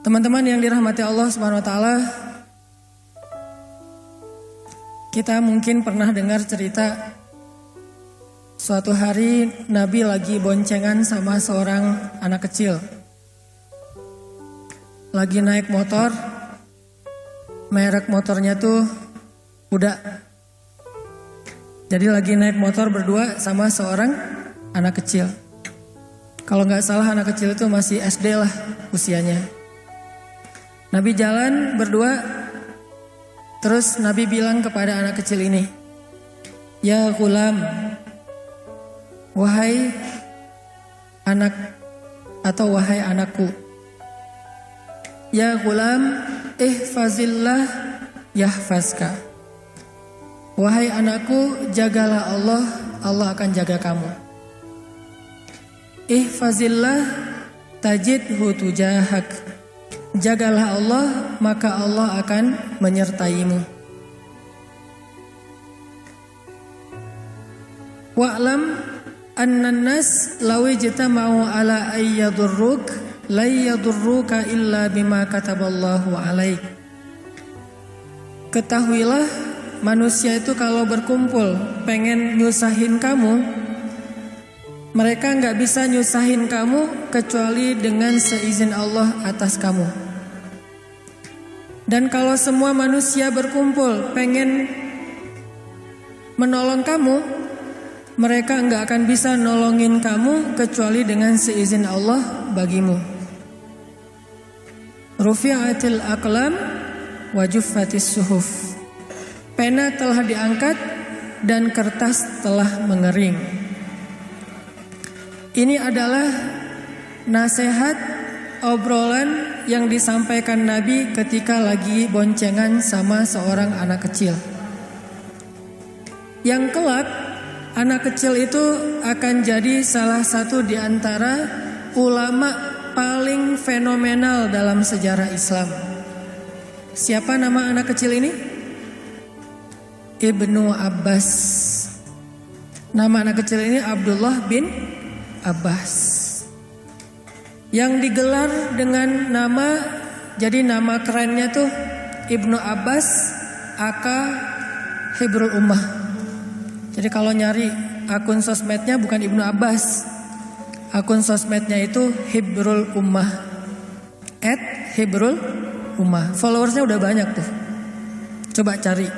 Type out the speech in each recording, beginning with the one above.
Teman-teman yang dirahmati Allah Subhanahu wa taala, kita mungkin pernah dengar cerita suatu hari Nabi lagi boncengan sama seorang anak kecil. Lagi naik motor, merek motornya tuh kuda. Jadi lagi naik motor berdua sama seorang anak kecil. Kalau nggak salah anak kecil itu masih SD lah usianya. Nabi jalan berdua, terus Nabi bilang kepada anak kecil ini, "Ya ghulam, wahai anak atau wahai anakku. Ya ghulam, ihfazillah yahfazka. Wahai anakku, jagalah Allah, Allah akan jaga kamu. Ihfazillah tajidhu tujahak. Jagalah Allah, maka Allah akan menyertaimu. Wa'lam annan nas law ijtama'u ala ayyadurruk la yadurruka illa bima kataballahu alaik." Ketahuilah, manusia itu kalau berkumpul pengen nyusahin kamu, mereka gak bisa nyusahin kamu kecuali dengan seizin Allah atas kamu. Dan kalau semua manusia berkumpul pengen menolong kamu, mereka gak akan bisa nolongin kamu kecuali dengan seizin Allah bagimu. Rufi'atil aqlam wa juffatis suhuf. Pena telah diangkat dan kertas telah mengering. Ini adalah nasihat obrolan yang disampaikan Nabi ketika lagi boncengan sama seorang anak kecil. Yang kelak anak kecil itu akan jadi salah satu di antara ulama paling fenomenal dalam sejarah Islam. Siapa nama anak kecil ini? Ibnu Abbas. Nama anak kecil ini Abdullah bin Abbas, yang digelar dengan nama, jadi nama kerennya tuh Ibnu Abbas aka Hibrul Ummah. Jadi kalau nyari akun sosmednya bukan Ibnu Abbas, akun sosmednya itu Hibrul Ummah, @Hibrul Ummah. Followersnya udah banyak tuh. Coba cari,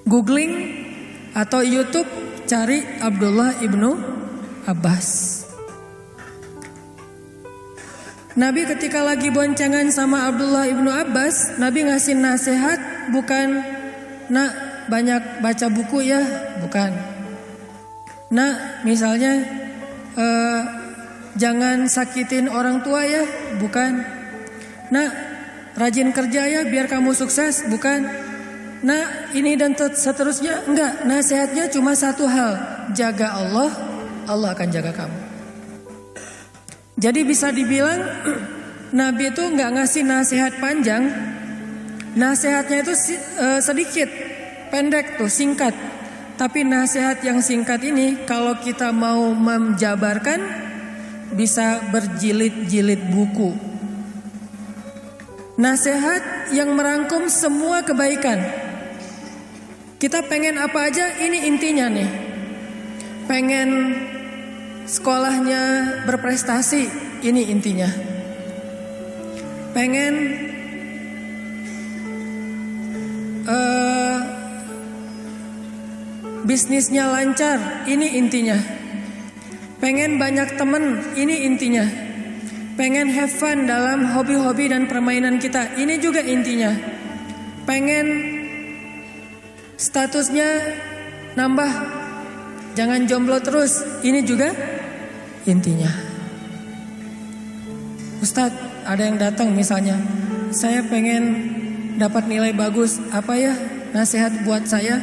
googling atau YouTube, cari Abdullah Ibnu Abbas. Nabi ketika lagi boncengan sama Abdullah Ibnu Abbas, Nabi ngasih nasihat bukan, "Nak, banyak baca buku ya," bukan. "Nak, misalnya jangan sakitin orang tua ya," bukan. "Nak, rajin kerja ya biar kamu sukses," bukan. "Nak, ini dan seterusnya," enggak. Nasihatnya cuma satu hal, jaga Allah, Allah akan jaga kamu. Jadi bisa dibilang Nabi itu nggak ngasih nasihat panjang, nasihatnya itu sedikit, pendek tuh, singkat. Tapi nasihat yang singkat ini kalau kita mau menjabarkan bisa berjilid-jilid buku. Nasihat yang merangkum semua kebaikan. Kita pengen apa aja, ini intinya nih. Pengen sekolahnya berprestasi, ini intinya. Pengen bisnisnya lancar, ini intinya. Pengen banyak temen, ini intinya. Pengen have fun dalam hobi-hobi dan permainan kita, ini juga intinya. Pengen statusnya nambah, jangan jomblo terus, ini juga intinya. Ustadz, ada yang datang misalnya, "Saya pengen dapat nilai bagus, apa ya nasihat buat saya?"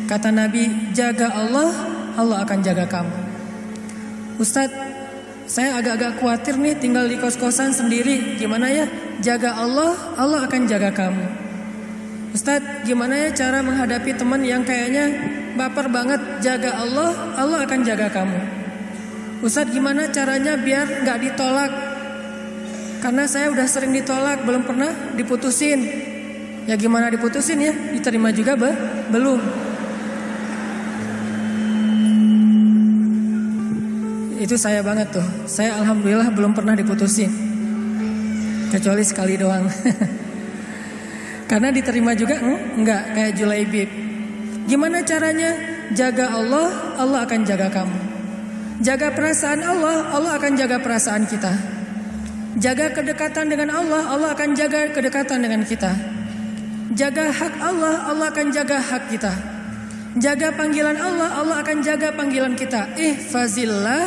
Kata Nabi, "Jaga Allah, Allah akan jaga kamu." "Ustadz, saya agak-agak khawatir nih tinggal di kos-kosan sendiri, gimana ya?" "Jaga Allah, Allah akan jaga kamu." "Ustadz, gimana ya cara menghadapi teman yang kayaknya baper banget?" "Jaga Allah, Allah akan jaga kamu." "Ustadz, gimana caranya biar gak ditolak?" Karena saya udah sering ditolak, belum pernah diputusin. Ya gimana diputusin ya? Diterima juga belum. Itu saya banget tuh. Saya alhamdulillah belum pernah diputusin. Kecuali sekali doang. Karena diterima juga enggak, kayak Julaibib. Gimana caranya? Jaga Allah, Allah akan jaga kamu. Jaga perasaan Allah, Allah akan jaga perasaan kita. Jaga kedekatan dengan Allah, Allah akan jaga kedekatan dengan kita. Jaga hak Allah, Allah akan jaga hak kita. Jaga panggilan Allah, Allah akan jaga panggilan kita. Ihfazillah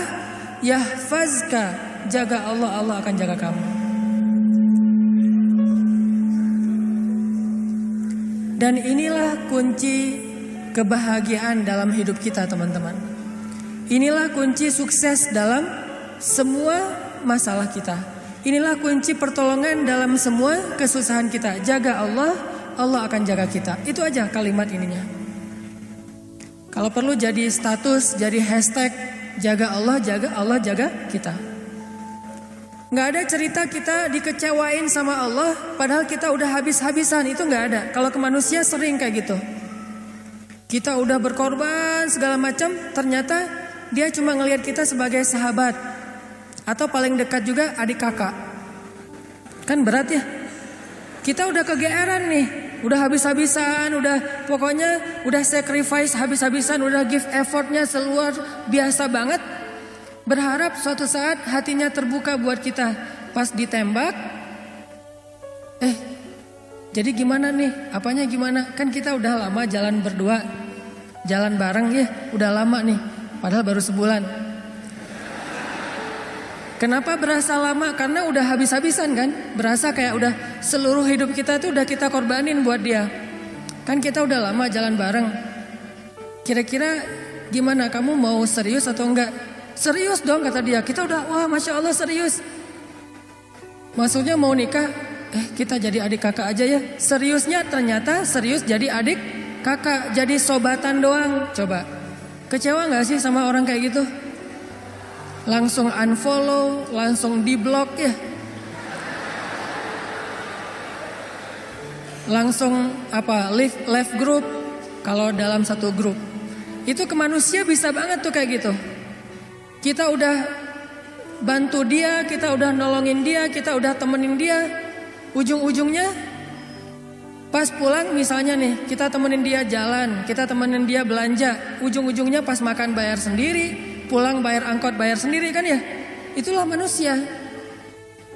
yahfazka. Jaga Allah, Allah akan jaga kamu. Dan inilah kunci kebahagiaan dalam hidup kita, teman-teman. Inilah kunci sukses dalam semua masalah kita. Inilah kunci pertolongan dalam semua kesusahan kita. Jaga Allah, Allah akan jaga kita. Itu aja kalimat ininya. Kalau perlu jadi status, jadi hashtag, jaga Allah, jaga kita. Nggak ada cerita kita dikecewain sama Allah, padahal kita udah habis-habisan. Itu nggak ada. Kalau ke manusia sering kayak gitu. Kita udah berkorban segala macam, ternyata dia cuma ngelihat kita sebagai sahabat. Atau paling dekat juga adik kakak. Kan berat ya. Kita udah kegeeran nih. Udah habis-habisan. Pokoknya udah sacrifice habis-habisan. Udah give effortnya seluar biasa banget. Berharap suatu saat hatinya terbuka buat kita. Pas ditembak. Jadi gimana nih? Apanya gimana? Kan kita udah lama jalan berdua. Jalan bareng ya. Udah lama nih. Padahal baru sebulan. Kenapa berasa lama? Karena udah habis-habisan kan? Berasa kayak udah seluruh hidup kita tuh udah kita korbanin buat dia. Kan kita udah lama jalan bareng. Kira-kira gimana? Kamu mau serius atau enggak? Serius dong kata dia. Kita udah wah Masya Allah serius. Maksudnya mau nikah? Kita jadi adik kakak aja ya. Seriusnya ternyata serius jadi adik kakak. Jadi sobatan doang. Coba. Kecewa gak sih sama orang kayak gitu? Langsung unfollow, langsung di-block ya. Langsung left group kalau dalam satu grup. Itu ke manusia bisa banget tuh kayak gitu. Kita udah bantu dia, kita udah nolongin dia, kita udah temenin dia. Ujung-ujungnya pas pulang misalnya nih, kita temenin dia jalan, kita temenin dia belanja. Ujung-ujungnya pas makan bayar sendiri. Pulang bayar angkot bayar sendiri kan ya. Itulah manusia.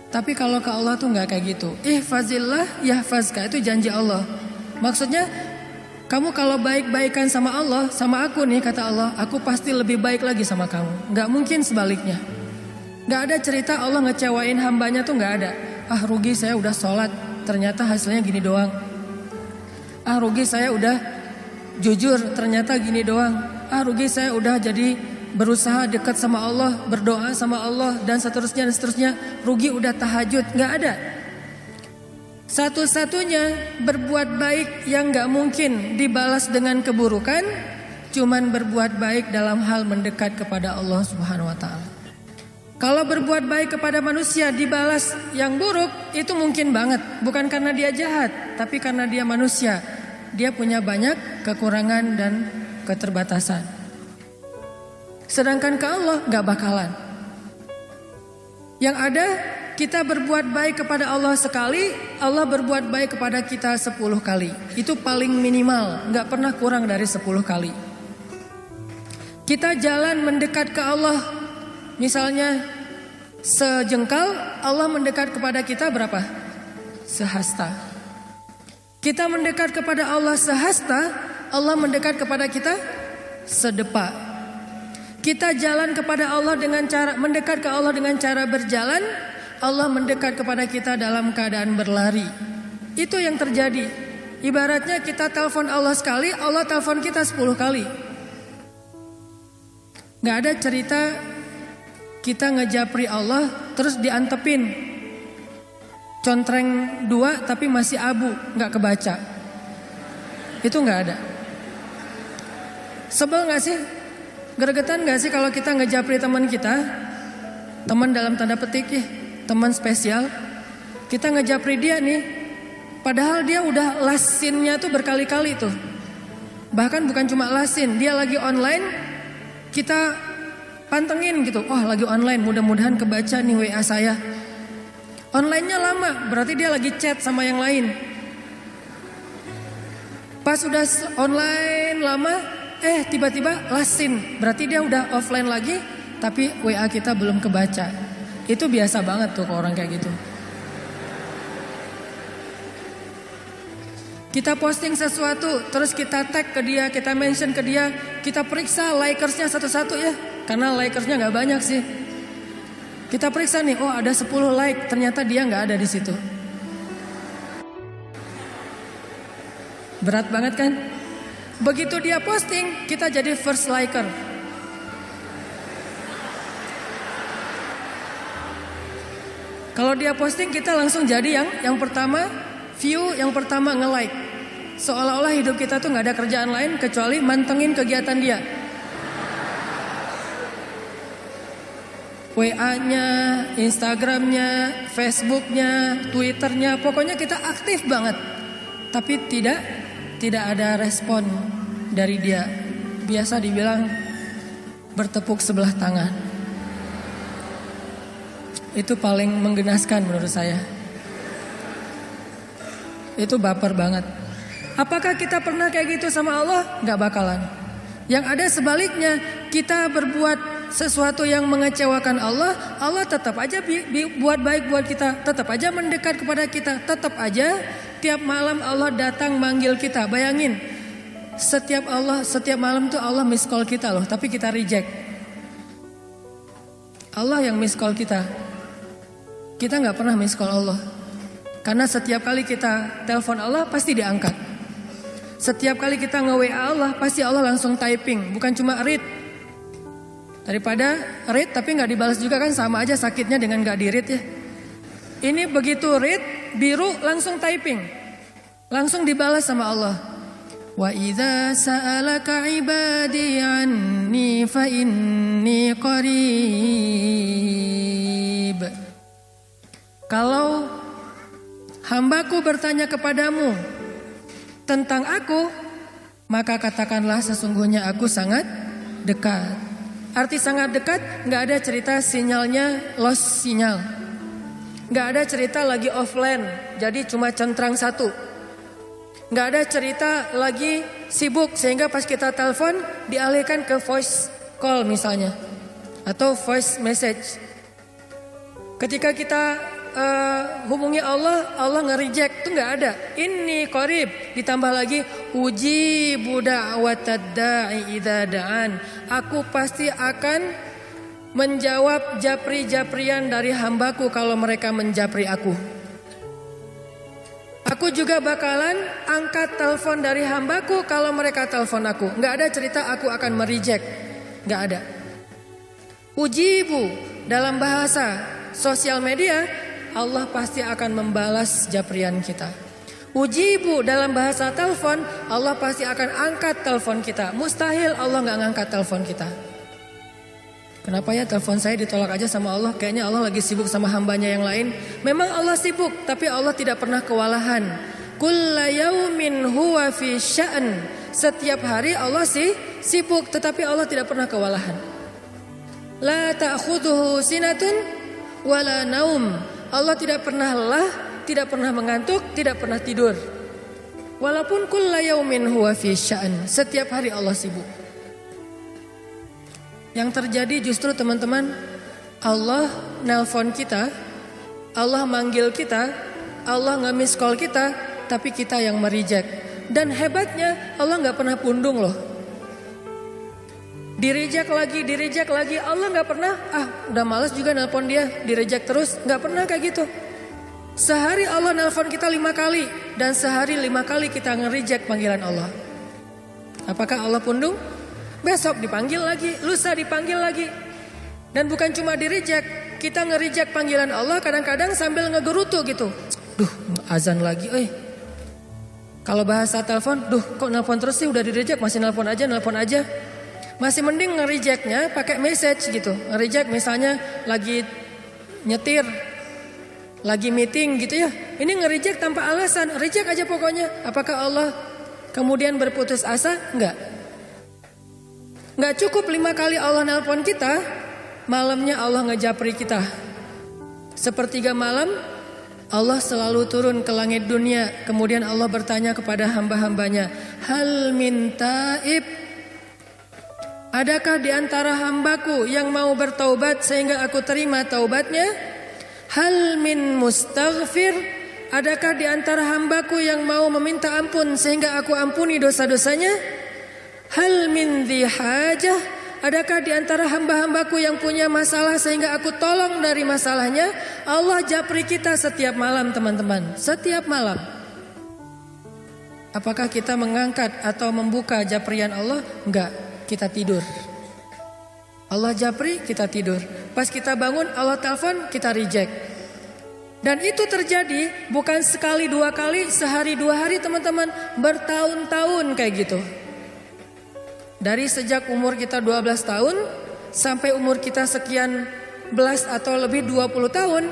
Tapi kalau ke Allah tuh gak kayak gitu. Ihfazillah yahfazka. Itu janji Allah. Maksudnya kamu kalau baik-baikan sama Allah, sama aku nih kata Allah, aku pasti lebih baik lagi sama kamu. Gak mungkin sebaliknya. Gak ada cerita Allah ngecewain hambanya tuh gak ada. Rugi saya udah sholat, ternyata hasilnya gini doang. Rugi saya udah jujur, ternyata gini doang. Rugi saya udah jadi berusaha dekat sama Allah, berdoa sama Allah dan seterusnya. Rugi udah tahajud, gak ada. Satu-satunya berbuat baik yang gak mungkin dibalas dengan keburukan, cuman berbuat baik dalam hal mendekat kepada Allah Subhanahu wa ta'ala. Kalau berbuat baik kepada manusia dibalas yang buruk, itu mungkin banget. Bukan karena dia jahat, tapi karena dia manusia. Dia punya banyak kekurangan dan keterbatasan. Sedangkan ke Allah gak bakalan. Yang ada kita berbuat baik kepada Allah sekali, Allah berbuat baik kepada kita 10 kali. Itu paling minimal, gak pernah kurang dari 10 kali. Kita jalan mendekat ke Allah, misalnya sejengkal, Allah mendekat kepada kita berapa? Sehasta. Kita mendekat kepada Allah sehasta, Allah mendekat kepada kita sedepa. Kita jalan kepada Allah dengan cara mendekat ke Allah dengan cara berjalan, Allah mendekat kepada kita dalam keadaan berlari. Itu yang terjadi. Ibaratnya kita telepon Allah sekali, Allah telepon kita 10 kali. Gak ada cerita kita ngejapri Allah terus diantepin contreng 2 tapi masih abu, gak kebaca. Itu gak ada. Sebel gak sih? Gregetan gak sih kalau kita ngejapri teman kita? Teman dalam tanda petik ya, teman spesial. Kita ngejapri dia nih, padahal dia udah last scene-nya tuh berkali-kali tuh. Bahkan bukan cuma last scene, dia lagi online, kita pantengin gitu. Oh lagi online, mudah-mudahan kebaca nih WA saya. Online-nya lama, berarti dia lagi chat sama yang lain. Pas udah online lama, tiba-tiba last scene, berarti dia udah offline lagi, tapi WA kita belum kebaca. Itu biasa banget tuh ke orang kayak gitu. Kita posting sesuatu, terus kita tag ke dia, kita mention ke dia, kita periksa likersnya satu-satu ya, karena likersnya nggak banyak sih. Kita periksa nih, oh ada 10 like, ternyata dia nggak ada di situ. Berat banget kan? Begitu dia posting, kita jadi first liker. Kalau dia posting, kita langsung jadi yang pertama view, yang pertama nge-like. Seolah-olah hidup kita tuh nggak ada kerjaan lain kecuali mantengin kegiatan dia. WA-nya, Instagram-nya, Facebook-nya, Twitter-nya, pokoknya kita aktif banget. Tapi tidak ada respon dari dia. Biasa dibilang bertepuk sebelah tangan. Itu paling menggenaskan menurut saya. Itu baper banget. Apakah kita pernah kayak gitu sama Allah? Gak bakalan. Yang ada sebaliknya, kita berbuat sesuatu yang mengecewakan Allah, Allah tetap aja buat baik buat kita, tetap aja mendekat kepada kita, tetap aja tiap malam Allah datang manggil kita. Bayangin, setiap malam tuh Allah miss call kita loh, tapi kita reject. Allah yang miss call kita. Kita nggak pernah miss call Allah. Karena setiap kali kita telepon Allah pasti diangkat. Setiap kali kita nge-WA Allah pasti Allah langsung typing, bukan cuma read. Daripada read tapi nggak dibalas juga kan sama aja sakitnya dengan nggak di-read ya. Ini begitu read biru langsung typing, langsung dibalas sama Allah. Wa idza sa'alaka ibadi anni fa inni qarib. Kalau hambaku bertanya kepadamu tentang aku, maka katakanlah sesungguhnya aku sangat dekat. Arti sangat dekat, gak ada cerita sinyalnya lost sinyal. Gak ada cerita lagi offline, jadi cuma centrang satu. Gak ada cerita lagi sibuk sehingga pas kita telepon dialihkan ke voice call misalnya. Atau voice message. Ketika kita hubungi Allah, Allah nge-reject, itu gak ada. Inni qarib, ditambah lagi ujibu da'watad da'i idza da'an. Aku pasti akan menjawab japri-japrian dari hambaku kalau mereka menjapri aku. Aku juga bakalan angkat telepon dari hambaku kalau mereka telepon aku. Gak ada cerita aku akan mereject, gak ada. Ujibu dalam bahasa sosial media, Allah pasti akan membalas japrian kita. Ujibu dalam bahasa telepon, Allah pasti akan angkat telepon kita. Mustahil Allah gak ngangkat telepon kita. Kenapa ya telepon saya ditolak aja sama Allah? Kayaknya Allah lagi sibuk sama hambanya yang lain. Memang Allah sibuk, tapi Allah tidak pernah kewalahan. Kulla yaumin huwa fi sya'n. Setiap hari Allah sibuk, tetapi Allah tidak pernah kewalahan. La ta'khudhuhu sinatun wala naum. Allah tidak pernah lelah, tidak pernah mengantuk, tidak pernah tidur. Walaupun kulla yaumin huwa fi sya'n. Setiap hari Allah sibuk. Yang terjadi justru teman-teman, Allah nelpon kita, Allah manggil kita, Allah nge-miss call kita, tapi kita yang mereject. Dan hebatnya Allah gak pernah pundung loh. Direject lagi, Allah gak pernah, udah males juga nelpon dia, direject terus, gak pernah kayak gitu. Sehari Allah nelpon kita 5 kali, dan sehari 5 kali kita nge-reject panggilan Allah. Apakah Allah pundung? Besok dipanggil lagi, lusa dipanggil lagi. Dan bukan cuma di-reject, kita nge-reject panggilan Allah kadang-kadang sambil ngegerutu gitu. Duh, azan lagi, Kalau bahasa telepon, kok nelpon terus sih, udah di-reject, masih nelpon aja. Masih mending nge-rejectnya pakai message gitu. Nge-reject misalnya lagi nyetir, Lagi meeting gitu ya, ini nge-reject tanpa alasan, reject aja pokoknya. Apakah Allah kemudian berputus asa? Enggak cukup 5 kali Allah nelpon kita, malamnya Allah ngejapri kita. Sepertiga malam Allah selalu turun ke langit dunia. Kemudian Allah bertanya kepada hamba-hambanya, hal min taib, adakah di antara hambaku yang mau bertaubat sehingga aku terima taubatnya? Hal min mustaghfir, adakah di antara hambaku yang mau meminta ampun sehingga aku ampuni dosa-dosanya? Hal min dhi hajah, adakah di antara hamba-hambaku yang punya masalah sehingga aku tolong dari masalahnya? Allah japri kita setiap malam teman-teman, setiap malam. Apakah kita mengangkat atau membuka japrian Allah? Enggak, kita tidur. Allah japri, kita tidur. Pas kita bangun Allah telepon, kita reject. Dan itu terjadi bukan sekali 2 kali, sehari 2 hari teman-teman, bertahun-tahun kayak gitu. Dari sejak umur kita 12 tahun sampai umur kita sekian belas atau lebih 20 tahun,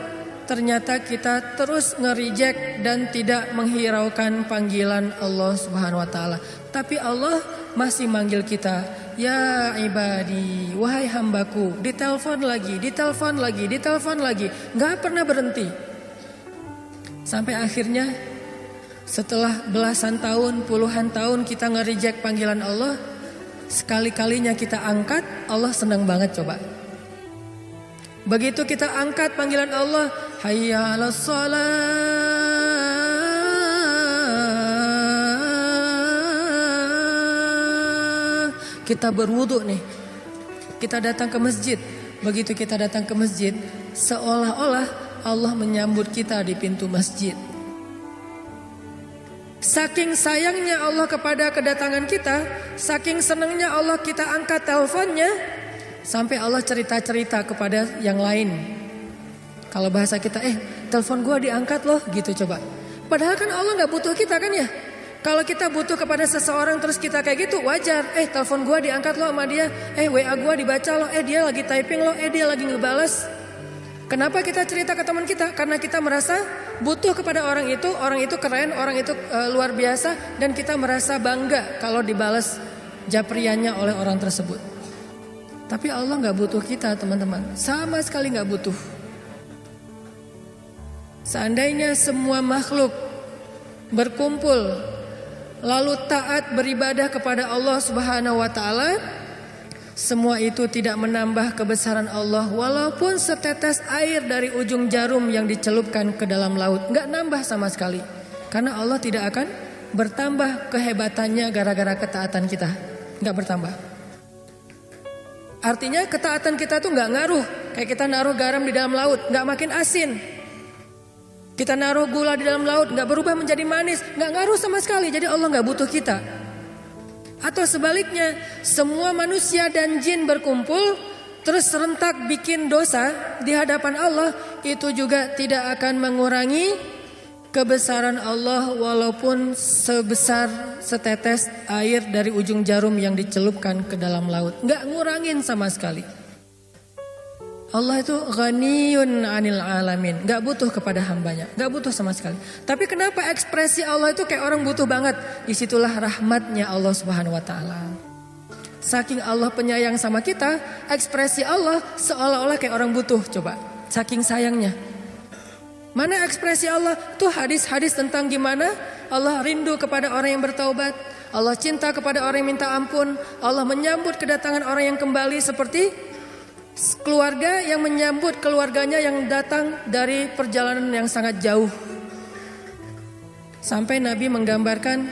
ternyata kita terus nge-reject dan tidak menghiraukan panggilan Allah Subhanahu wa taala. Tapi Allah masih manggil kita, ya ibadi, wahai hambaku, ditelepon lagi, ditelepon lagi, ditelepon lagi, gak pernah berhenti. Sampai akhirnya setelah belasan tahun, puluhan tahun kita nge-reject panggilan Allah, sekali-kalinya kita angkat, Allah senang banget coba. Begitu kita angkat panggilan Allah, hayya 'alas shalah, kita berwudu nih, kita datang ke masjid. Begitu kita datang ke masjid, seolah-olah Allah menyambut kita di pintu masjid. Saking sayangnya Allah kepada kedatangan kita, saking senangnya Allah kita angkat teleponnya, sampai Allah cerita-cerita kepada yang lain. Kalau bahasa kita, telepon gua diangkat loh, gitu coba. Padahal kan Allah gak butuh kita kan ya. Kalau kita butuh kepada seseorang terus kita kayak gitu, wajar. Telepon gua diangkat loh sama dia. WA gua dibaca loh. Dia lagi typing loh. Dia lagi ngebales. Kenapa kita cerita ke teman kita? Karena kita merasa butuh kepada orang itu keren, orang itu luar biasa, dan kita merasa bangga kalau dibalas japriannya oleh orang tersebut. Tapi Allah gak butuh kita teman-teman, sama sekali gak butuh. Seandainya semua makhluk berkumpul lalu taat beribadah kepada Allah Subhanahu wa taala, semua itu tidak menambah kebesaran Allah walaupun setetes air dari ujung jarum yang dicelupkan ke dalam laut. Gak nambah sama sekali. Karena Allah tidak akan bertambah kehebatannya gara-gara ketaatan kita. Gak bertambah. Artinya ketaatan kita tuh gak ngaruh. Kayak kita naruh garam di dalam laut, gak makin asin. Kita naruh gula di dalam laut, gak berubah menjadi manis. Gak ngaruh sama sekali. Jadi Allah gak butuh kita. Atau sebaliknya, semua manusia dan jin berkumpul terus serentak bikin dosa di hadapan Allah, itu juga tidak akan mengurangi kebesaran Allah walaupun sebesar setetes air dari ujung jarum yang dicelupkan ke dalam laut. Gak ngurangin sama sekali. Allah itu ghaniyun 'anil alamin, gak butuh kepada hambanya, gak butuh sama sekali. Tapi kenapa ekspresi Allah itu kayak orang butuh banget? Disitulah rahmatnya Allah Subhanahu wa taala. Saking Allah penyayang sama kita, ekspresi Allah seolah-olah kayak orang butuh. Coba, saking sayangnya. Mana ekspresi Allah? Tuh hadis-hadis tentang gimana Allah rindu kepada orang yang bertaubat, Allah cinta kepada orang yang minta ampun, Allah menyambut kedatangan orang yang kembali seperti keluarga yang menyambut keluarganya yang datang dari perjalanan yang sangat jauh. Sampai Nabi menggambarkan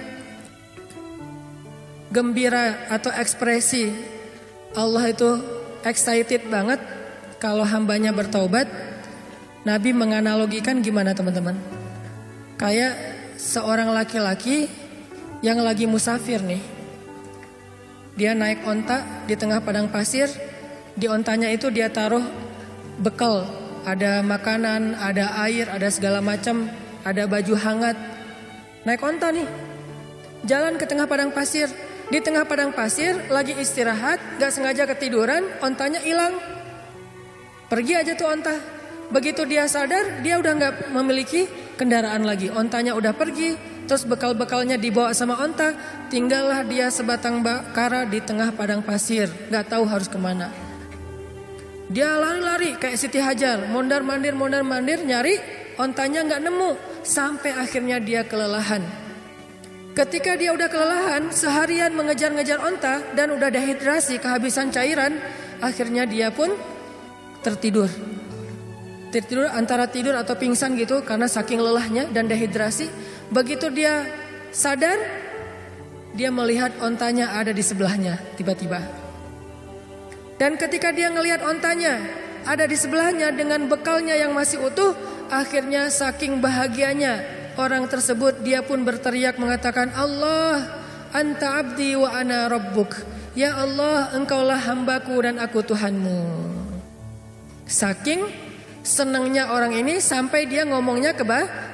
gembira atau ekspresi Allah itu excited banget kalau hambanya bertaubat. Nabi menganalogikan gimana teman-teman? Kayak seorang laki-laki yang lagi musafir nih. Dia naik onta di tengah padang pasir. Di ontanya itu dia taruh bekal, ada makanan, ada air, ada segala macam, ada baju hangat. Naik onta nih, jalan ke tengah padang pasir. Di tengah padang pasir lagi istirahat, gak sengaja ketiduran, ontanya hilang. Pergi aja tuh onta. Begitu dia sadar, dia udah nggak memiliki kendaraan lagi. Ontanya udah pergi, terus bekal-bekalnya dibawa sama onta. Tinggallah dia sebatang kara di tengah padang pasir, nggak tahu harus kemana. Dia lari-lari kayak Siti Hajar, mondar-mandir nyari, ontanya nggak nemu. Sampai akhirnya dia kelelahan. Ketika dia udah kelelahan, seharian mengejar-ngejar onta dan udah dehidrasi, kehabisan cairan, akhirnya dia pun tertidur antara tidur atau pingsan gitu karena saking lelahnya dan dehidrasi. Begitu dia sadar, dia melihat ontanya ada di sebelahnya tiba-tiba. Dan ketika dia ngelihat ontanya ada di sebelahnya dengan bekalnya yang masih utuh, akhirnya saking bahagianya orang tersebut, dia pun berteriak mengatakan, Allah, anta abdi wa ana rabbuk. Ya Allah, engkaulah hambaku dan aku Tuhanmu. Saking senangnya orang ini sampai dia ngomongnya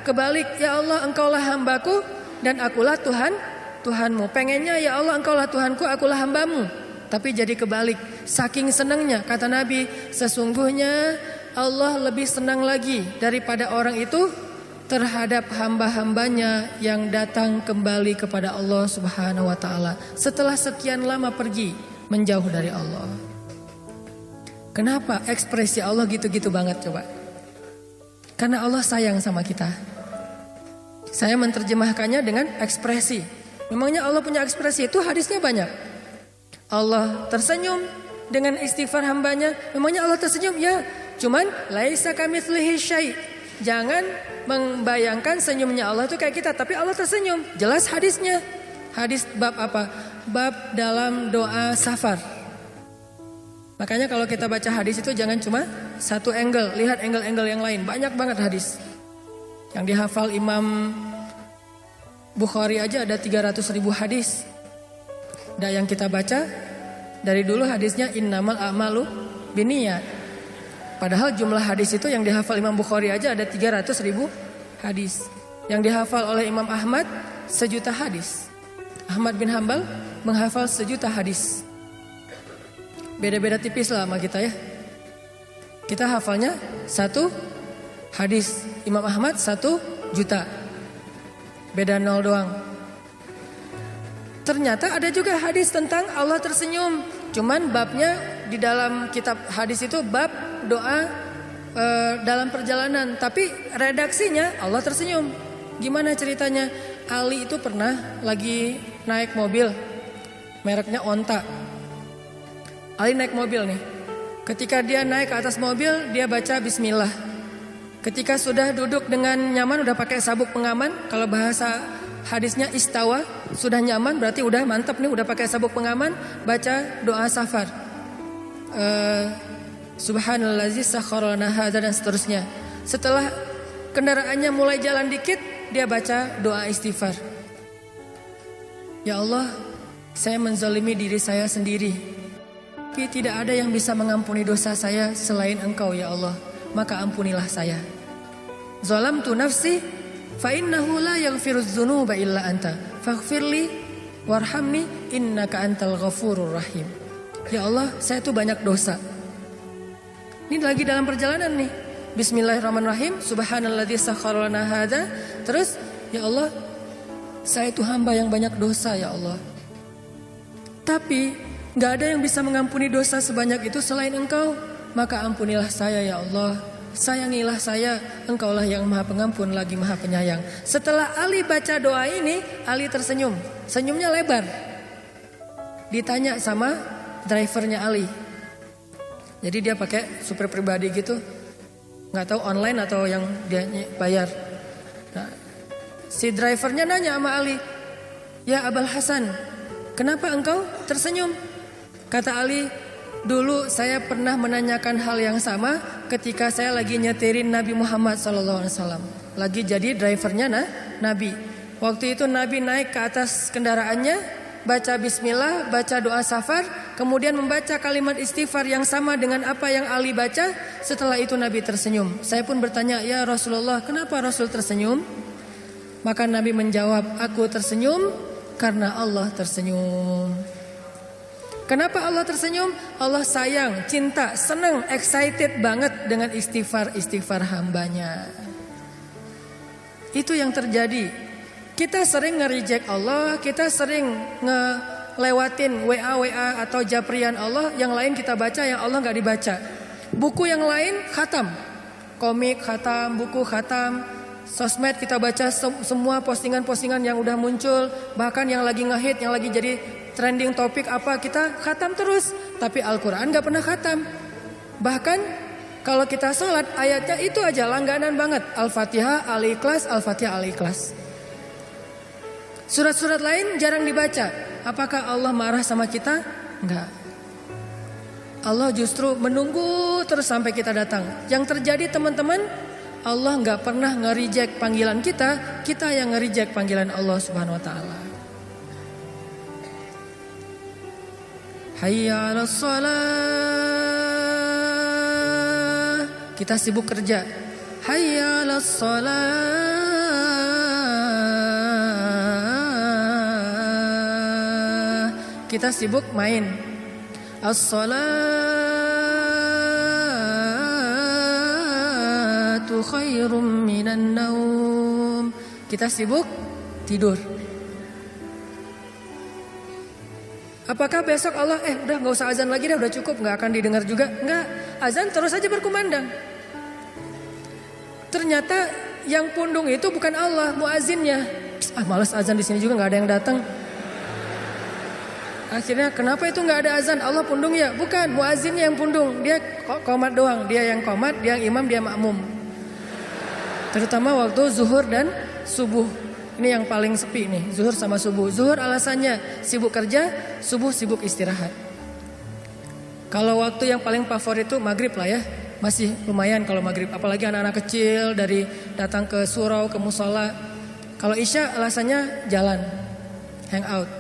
kebalik. Ya Allah, engkaulah hambaku dan akulah Tuhanmu. Pengennya ya Allah, engkaulah Tuhanku, akulah hambamu. Tapi jadi kebalik. Saking senangnya, kata Nabi, sesungguhnya Allah lebih senang lagi daripada orang itu terhadap hamba-hambanya yang datang kembali kepada Allah Subhanahu wa ta'ala setelah sekian lama pergi menjauh dari Allah. Kenapa ekspresi Allah gitu-gitu banget coba? Karena Allah sayang sama kita. Saya menerjemahkannya dengan ekspresi. Memangnya Allah punya ekspresi? Itu hadisnya banyak. Allah tersenyum dengan istighfar hambanya. Memangnya Allah tersenyum? Ya, cuman laisa kamitslihi syai'. Jangan membayangkan senyumnya Allah itu kayak kita, tapi Allah tersenyum. Jelas hadisnya. Hadis bab apa? Bab dalam doa safar. Makanya kalau kita baca hadis itu jangan cuma satu angle, lihat angle-angle yang lain. Banyak banget hadis. Yang dihafal Imam Bukhari aja ada 300.000 hadis. Dan yang kita baca dari dulu hadisnya innamal a'malu binniyat. Padahal jumlah hadis itu yang dihafal Imam Bukhari aja ada 300.000 hadis. Yang dihafal oleh Imam Ahmad 1.000.000 hadis. Ahmad bin Hambal menghafal 1.000.000 hadis. Beda-beda tipis lah sama kita ya. Kita hafalnya 1 hadis. Imam Ahmad 1.000.000. Beda 0 doang. Ternyata ada juga hadis tentang Allah tersenyum. Cuman babnya di dalam kitab hadis itu bab doa dalam perjalanan. Tapi redaksinya Allah tersenyum. Gimana ceritanya? Ali itu pernah lagi naik mobil. Mereknya Onta. Ali naik mobil nih. Ketika dia naik ke atas mobil, dia baca bismillah. Ketika sudah duduk dengan nyaman, udah pakai sabuk pengaman. Kalau bahasa hadisnya istawa, sudah nyaman berarti udah mantap nih, udah pakai sabuk pengaman, baca doa safar. Subhanallazi sakhkhara lana hadza dan seterusnya. Setelah kendaraannya mulai jalan dikit, dia baca doa istighfar. Ya Allah, saya menzalimi diri saya sendiri. Tapi tidak ada yang bisa mengampuni dosa saya selain Engkau ya Allah. Maka ampunilah saya. Zalamtu nafsi fa innahu la yaghfirudz dzunuba illa anta. Faghfirli warhamni innaka antal ghafurur rahim. Ya Allah, saya tuh banyak dosa. Ini lagi dalam perjalanan nih. Bismillahirrahmanirrahim. Subhanalladzi sakhkhara lana hadza. Terus, ya Allah, saya itu hamba yang banyak dosa ya Allah. Tapi gak ada yang bisa mengampuni dosa sebanyak itu selain Engkau. Maka ampunilah saya ya Allah. Sayangilah saya. Engkaulah yang maha pengampun lagi maha penyayang. Setelah Ali baca doa ini, Ali tersenyum. Senyumnya lebar. Ditanya sama drivernya Ali. Jadi dia pakai supir pribadi gitu. Gak tahu online atau yang dia bayar. Nah, si drivernya nanya sama Ali, ya Abul Hasan, kenapa engkau tersenyum? Kata Ali, dulu saya pernah menanyakan hal yang sama ketika saya lagi nyetirin Nabi Muhammad SAW. Lagi jadi drivernya Nabi. Waktu itu Nabi naik ke atas kendaraannya, baca bismillah, baca doa safar, kemudian membaca kalimat istighfar yang sama dengan apa yang Ali baca. Setelah itu Nabi tersenyum. Saya pun bertanya, ya Rasulullah, kenapa Rasul tersenyum? Maka Nabi menjawab, aku tersenyum karena Allah tersenyum. Kenapa Allah tersenyum? Allah sayang, cinta, senang, excited banget dengan istighfar hambanya. Itu yang terjadi. Kita sering nge-reject Allah, kita sering ngelewatin WA atau japrian Allah, yang lain kita baca, yang Allah gak dibaca. Buku yang lain khatam, komik khatam, buku khatam, sosmed kita baca semua postingan-postingan yang udah muncul, bahkan yang lagi ngehit, yang lagi jadi trending topik apa kita khatam terus. Tapi Al-Quran gak pernah khatam. Bahkan kalau kita sholat ayatnya itu aja langganan banget, Al-Fatihah, Al-Ikhlas, Al-Fatihah, Al-Ikhlas. Surat-surat lain jarang dibaca. Apakah Allah marah sama kita? Enggak. Allah justru menunggu terus sampai kita datang. Yang terjadi teman-teman, Allah enggak pernah nge-reject panggilan kita, kita yang nge-reject panggilan Allah Subhanahu wa taala. Hayya 'alas shalah. Kita sibuk kerja. Hayya 'alas shalah. Kita sibuk main. As-salatu khairum minan naum. Kita sibuk tidur. Apakah besok Allah udah gak usah azan lagi dah, udah cukup, gak akan didengar juga? Enggak, azan terus aja berkumandang. Ternyata yang pundung itu bukan Allah, muazinnya. Malas azan di sini juga gak ada yang datang. Akhirnya kenapa itu gak ada azan? Allah pundung ya? Bukan, muazinnya yang pundung. Dia qomat doang, dia yang qomat, dia yang imam, dia makmum. Terutama waktu zuhur dan subuh. Ini yang paling sepi nih, zuhur sama subuh. Zuhur alasannya sibuk kerja, subuh sibuk istirahat. Kalau waktu yang paling favorit itu maghrib lah ya. Masih lumayan kalau maghrib, apalagi anak-anak kecil dari datang ke surau, ke musola. Kalau isya alasannya jalan, hang out.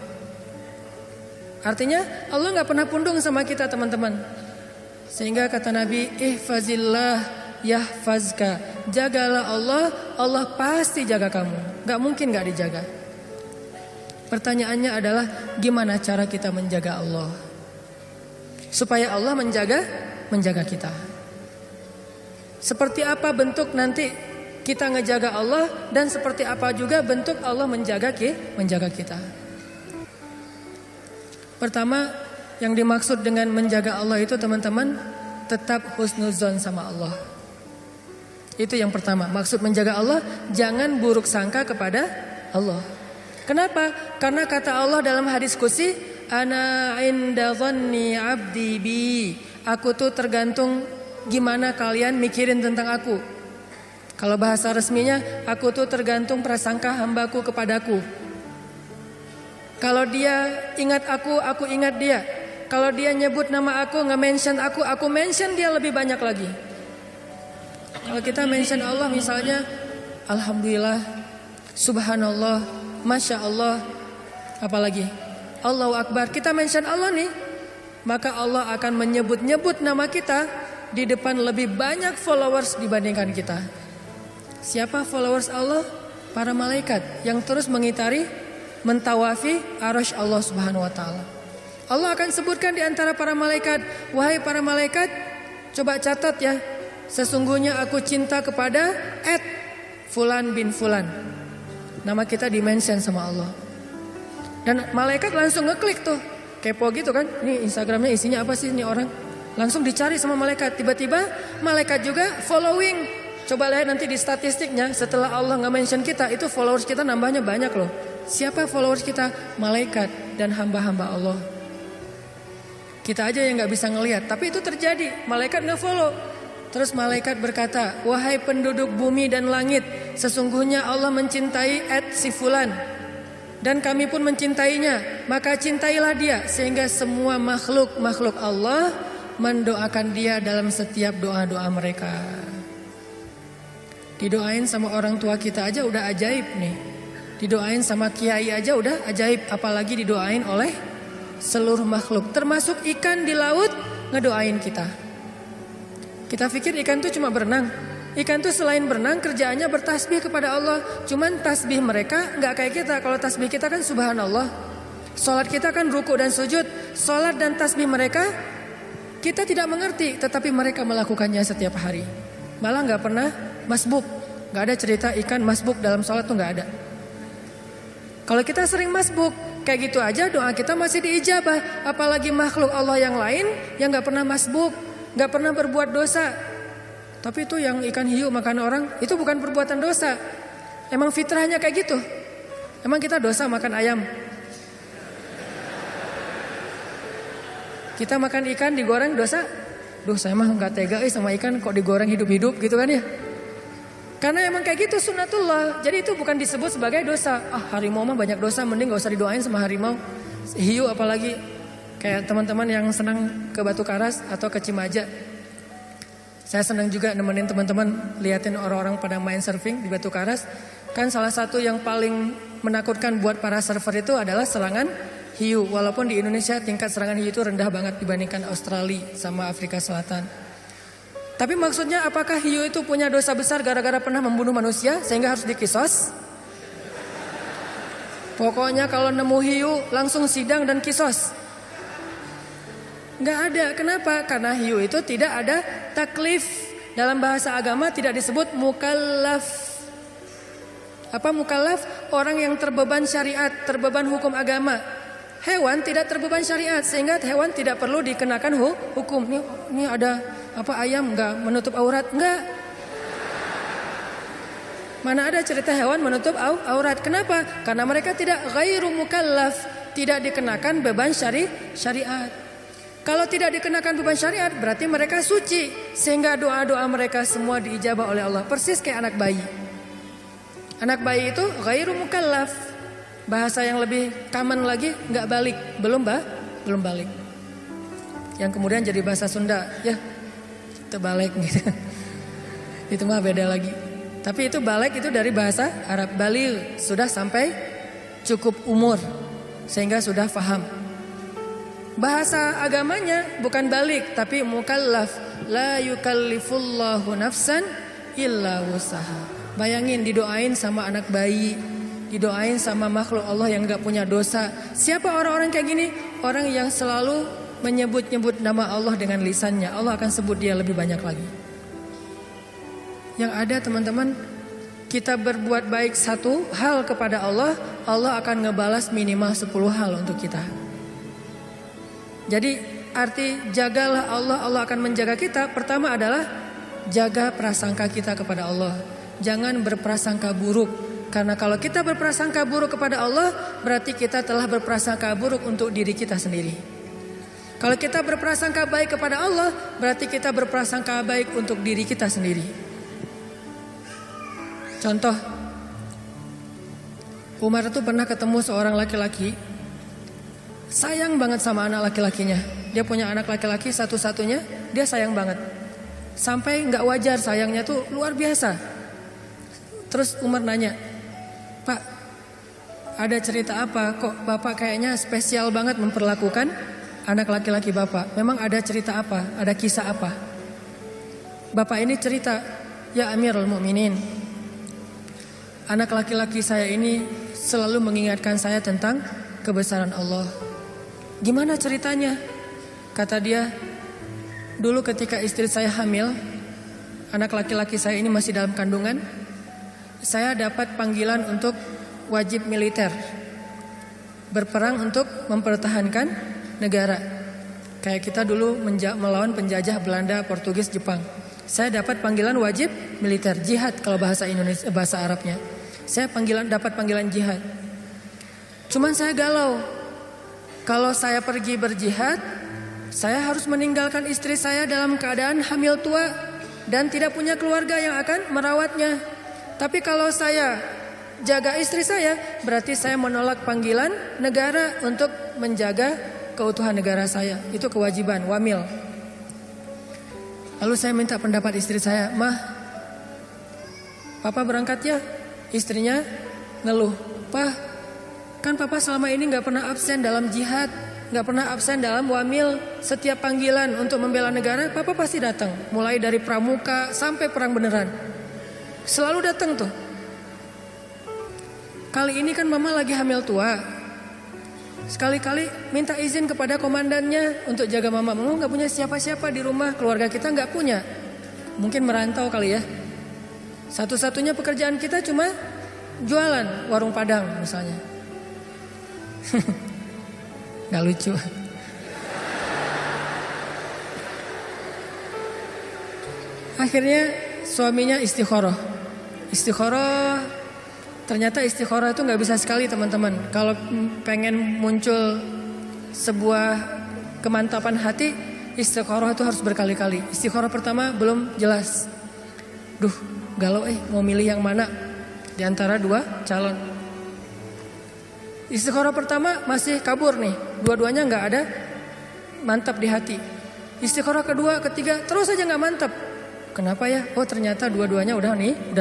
Artinya Allah gak pernah pundung sama kita teman-teman. Sehingga kata Nabi, ihfazillah yahfazka. Jagalah Allah, Allah pasti jaga kamu. Gak mungkin gak dijaga. Pertanyaannya adalah gimana cara kita menjaga Allah, supaya Allah menjaga kita. Seperti apa bentuk nanti kita ngejaga Allah, dan seperti apa juga bentuk Allah menjaga kita. Pertama, yang dimaksud dengan menjaga Allah itu teman-teman, tetap husnuzon sama Allah. Itu yang pertama, maksud menjaga Allah, jangan buruk sangka kepada Allah. Kenapa? Karena kata Allah dalam hadis qudsi, ana inda dhanni abdi bi. Aku tuh tergantung gimana kalian mikirin tentang aku. Kalau bahasa resminya, aku tuh tergantung prasangka hambaku kepadaku. Kalau dia ingat aku ingat dia. Kalau dia nyebut nama aku, nge-mention aku mention dia lebih banyak lagi. Kalau kita mention Allah misalnya, Alhamdulillah, Subhanallah, Masya Allah, apalagi Allahu Akbar, kita mention Allah nih, maka Allah akan menyebut-nyebut nama kita di depan lebih banyak followers dibandingkan kita. Siapa followers Allah? Para malaikat yang terus mengitari, mentawafi arasy Allah Subhanahu wa taala. Allah akan sebutkan di antara para malaikat, wahai para malaikat, coba catat ya, sesungguhnya aku cinta kepada Fulan bin Fulan. Nama kita di-mention sama Allah. Dan malaikat langsung ngeklik tuh, kepo gitu kan, ini Instagramnya isinya apa sih ini orang. Langsung dicari sama malaikat. Tiba-tiba malaikat juga following. Coba lihat nanti di statistiknya, setelah Allah nge-mention kita, itu followers kita nambahnya banyak loh. Siapa followers kita? Malaikat dan hamba-hamba Allah. Kita aja yang gak bisa ngelihat, tapi itu terjadi. Malaikat nge-follow. Terus malaikat berkata, wahai penduduk bumi dan langit, sesungguhnya Allah mencintai si Fulan, dan kami pun mencintainya. Maka cintailah dia, sehingga semua makhluk Allah mendoakan dia dalam setiap doa-doa mereka. Didoain sama orang tua kita aja udah ajaib nih. Didoain sama kiai aja udah ajaib, apalagi didoain oleh seluruh makhluk, termasuk ikan di laut ngedoain kita. Kita pikir ikan itu cuma berenang. Ikan itu selain berenang kerjaannya bertasbih kepada Allah. Cuman tasbih mereka nggak kayak kita. Kalau tasbih kita kan subhanallah. Sholat kita kan ruku dan sujud. Sholat dan tasbih mereka kita tidak mengerti, tetapi mereka melakukannya setiap hari. Malah gak pernah masbuk. Gak ada cerita ikan masbuk dalam sholat tuh gak ada. Kalau kita sering masbuk, kayak gitu aja doa kita masih diijabah. Apalagi makhluk Allah yang lain yang gak pernah masbuk, gak pernah berbuat dosa. Tapi itu yang ikan hiu makan orang, itu bukan perbuatan dosa. Emang fitrahnya kayak gitu. Emang kita dosa makan ayam? Kita makan ikan digoreng dosa? Dosa emang gak tega sama ikan kok digoreng hidup-hidup gitu kan ya. Karena emang kayak gitu sunnatullah. Jadi itu bukan disebut sebagai dosa. Harimau mah banyak dosa, mending gak usah didoain sama harimau. Hiu apalagi. Kayak teman-teman yang senang ke Batu Karas atau ke Cimaja. Saya senang juga nemenin teman-teman liatin orang-orang pada main surfing di Batu Karas. Kan salah satu yang paling menakutkan buat para surfer itu adalah serangan hiu. Walaupun di Indonesia tingkat serangan hiu itu rendah banget dibandingkan Australia sama Afrika Selatan. Tapi maksudnya apakah hiu itu punya dosa besar gara-gara pernah membunuh manusia sehingga harus dikisos? Pokoknya kalau nemu hiu langsung sidang dan kisos. Nggak ada. Kenapa? Karena hiu itu tidak ada taklif. Dalam bahasa agama tidak disebut mukallaf. Apa mukallaf? Orang yang terbeban syariat, terbeban hukum agama. Hewan tidak terbeban syariat sehingga hewan tidak perlu dikenakan hukum. Ini ada apa ayam nggak menutup aurat? Nggak. Mana ada cerita hewan menutup aurat? Kenapa? Karena mereka tidak ghairu mukallaf, tidak dikenakan beban syariat. Kalau tidak dikenakan beban syariat berarti mereka suci sehingga doa-doa mereka semua diijabah oleh Allah. Persis kayak anak bayi. Anak bayi itu ghairu mukallaf. Bahasa yang lebih common lagi nggak balik, belum balik. Yang kemudian jadi bahasa Sunda, ya terbalik gitu. Itu mah beda lagi. Tapi itu balik itu dari bahasa Arab balil, sudah sampai cukup umur sehingga sudah faham. Bahasa agamanya bukan balik tapi mukallaf, la yukallifullahu nafsan illa wusaha. Bayangin didoain sama anak bayi, didoain sama makhluk Allah yang gak punya dosa. Siapa orang-orang kayak gini? Orang yang selalu menyebut-nyebut nama Allah dengan lisannya. Allah akan sebut dia lebih banyak lagi. Yang ada teman-teman, kita berbuat baik satu hal kepada Allah, Allah akan ngebalas minimal 10 hal untuk kita. Jadi arti jagalah Allah, Allah akan menjaga kita. Pertama adalah jaga prasangka kita kepada Allah. Jangan berprasangka buruk. Karena kalau kita berprasangka buruk kepada Allah, berarti kita telah berprasangka buruk untuk diri kita sendiri. Kalau kita berprasangka baik kepada Allah, berarti kita berprasangka baik untuk diri kita sendiri. Contoh, Umar itu pernah ketemu seorang laki-laki, sayang banget sama anak laki-lakinya. Dia punya anak laki-laki satu-satunya, dia sayang banget. Sampai gak wajar sayangnya tuh luar biasa. Terus Umar nanya, Pak, ada cerita apa? Kok Bapak kayaknya spesial banget memperlakukan anak laki-laki Bapak? Memang ada cerita apa? Ada kisah apa? Bapak ini cerita, ya Amirul Mukminin, anak laki-laki saya ini selalu mengingatkan saya tentang kebesaran Allah. Gimana ceritanya? Kata dia, dulu ketika istri saya hamil, anak laki-laki saya ini masih dalam kandungan, saya dapat panggilan untuk wajib militer, berperang untuk mempertahankan negara. Kayak kita dulu melawan penjajah Belanda, Portugis, Jepang. Saya dapat panggilan wajib militer, jihad kalau bahasa Indonesia, bahasa Arabnya. Saya dapat panggilan jihad. Cuman saya galau. Kalau saya pergi berjihad, saya harus meninggalkan istri saya dalam keadaan hamil tua dan tidak punya keluarga yang akan merawatnya. Tapi kalau saya jaga istri saya, berarti saya menolak panggilan negara untuk menjaga keutuhan negara saya. Itu kewajiban, wamil. Lalu saya minta pendapat istri saya, Mah, Papa berangkat ya? Istrinya ngeluh, Pak, kan Papa selama ini gak pernah absen dalam jihad, gak pernah absen dalam wamil. Setiap panggilan untuk membela negara, Papa pasti datang. Mulai dari pramuka sampai perang beneran. Selalu datang tuh. Kali ini kan Mama lagi hamil tua. Sekali-kali minta izin kepada komandannya untuk jaga mama. Mama nggak punya siapa-siapa di rumah, keluarga kita nggak punya. Mungkin merantau kali ya. Satu-satunya pekerjaan kita cuma jualan warung Padang misalnya. Nggak lucu. Akhirnya suaminya istikharah. Ternyata istikharah itu nggak bisa sekali teman-teman. Kalau pengen muncul sebuah kemantapan hati, istikharah itu harus berkali-kali. Istikharah pertama belum jelas. Duh, galau mau milih yang mana di antara dua calon. Istikharah pertama masih kabur nih, dua-duanya nggak ada mantap di hati. Istikharah kedua, ketiga terus aja nggak mantap. Kenapa ya? Oh ternyata dua-duanya udah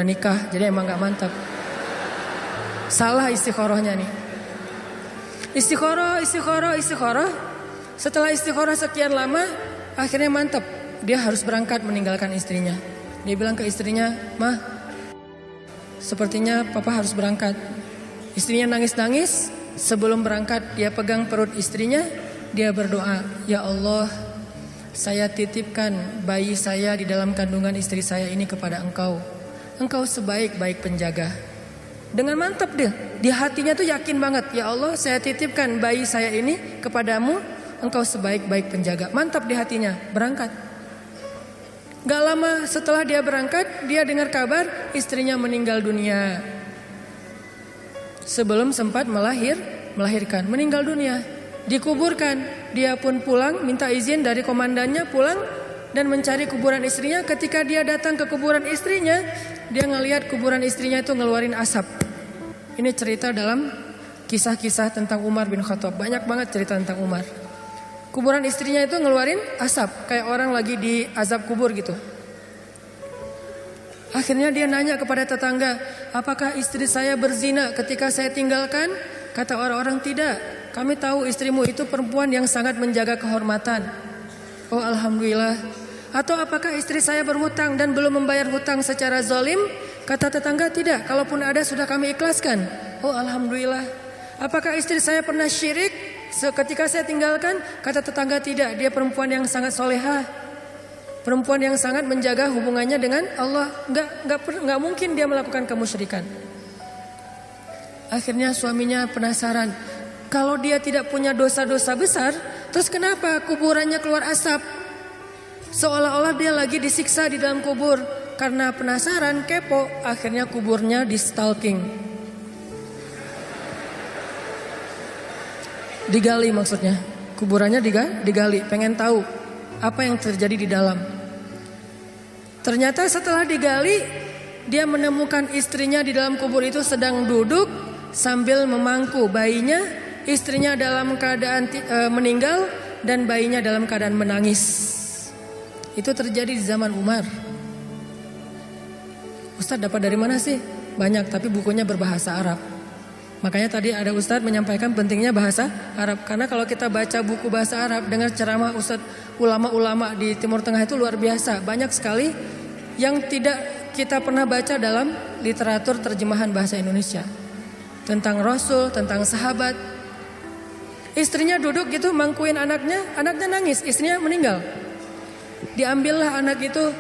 nikah, jadi emang nggak mantap. Salah istikharahnya nih. Istikharah. Setelah istikharah sekian lama, akhirnya mantap. Dia harus berangkat meninggalkan istrinya. Dia bilang ke istrinya, "Mah, sepertinya papa harus berangkat." Istrinya nangis-nangis. Sebelum berangkat, dia pegang perut istrinya. Dia berdoa, "Ya Allah, saya titipkan bayi saya di dalam kandungan istri saya ini kepada Engkau. Engkau sebaik-baik penjaga." Dengan mantap dia, di hatinya tuh yakin banget, "Ya Allah, saya titipkan bayi saya ini kepadamu, Engkau sebaik-baik penjaga." Mantap di hatinya, berangkat. Gak lama setelah dia berangkat, dia dengar kabar istrinya meninggal dunia. Sebelum sempat melahirkan, meninggal dunia. Dikuburkan, dia pun pulang, minta izin dari komandannya pulang dan mencari kuburan istrinya. Ketika dia datang ke kuburan istrinya, dia ngelihat kuburan istrinya itu ngeluarin asap. Ini cerita dalam kisah-kisah tentang Umar bin Khattab. Banyak banget cerita tentang Umar. Kuburan istrinya itu ngeluarin asap, kayak orang lagi di azab kubur gitu. Akhirnya dia nanya kepada tetangga, "Apakah istri saya berzina ketika saya tinggalkan?" Kata orang-orang, "Tidak, kami tahu istrimu itu perempuan yang sangat menjaga kehormatan." "Oh alhamdulillah." "Atau apakah istri saya berhutang dan belum membayar hutang secara zalim?" Kata tetangga, "Tidak, kalaupun ada sudah kami ikhlaskan." "Oh alhamdulillah." "Apakah istri saya pernah syirik ketika saya tinggalkan?" Kata tetangga, "Tidak, dia perempuan yang sangat solehah, perempuan yang sangat menjaga hubungannya dengan Allah. Enggak mungkin dia melakukan kemusyrikan." Akhirnya suaminya penasaran, kalau dia tidak punya dosa-dosa besar, terus kenapa kuburannya keluar asap? Seolah-olah dia lagi disiksa di dalam kubur. Karena penasaran, kepo, akhirnya kuburnya di stalking. Digali maksudnya. Kuburannya digali, pengen tahu apa yang terjadi di dalam. Ternyata setelah digali, dia menemukan istrinya di dalam kubur itu sedang duduk sambil memangku bayinya. Istrinya dalam keadaan meninggal dan bayinya dalam keadaan menangis. Itu terjadi di zaman Umar. Ustadz dapat dari mana sih? Banyak, tapi bukunya berbahasa Arab. Makanya tadi ada Ustadz menyampaikan pentingnya bahasa Arab. Karena kalau kita baca buku bahasa Arab, dengar ceramah Ustadz, ulama-ulama di Timur Tengah itu luar biasa. Banyak sekali yang tidak kita pernah baca dalam literatur terjemahan bahasa Indonesia. Tentang Rasul, tentang sahabat. Istrinya duduk gitu mangkuin anaknya nangis, istrinya meninggal. Diambillah anak itu,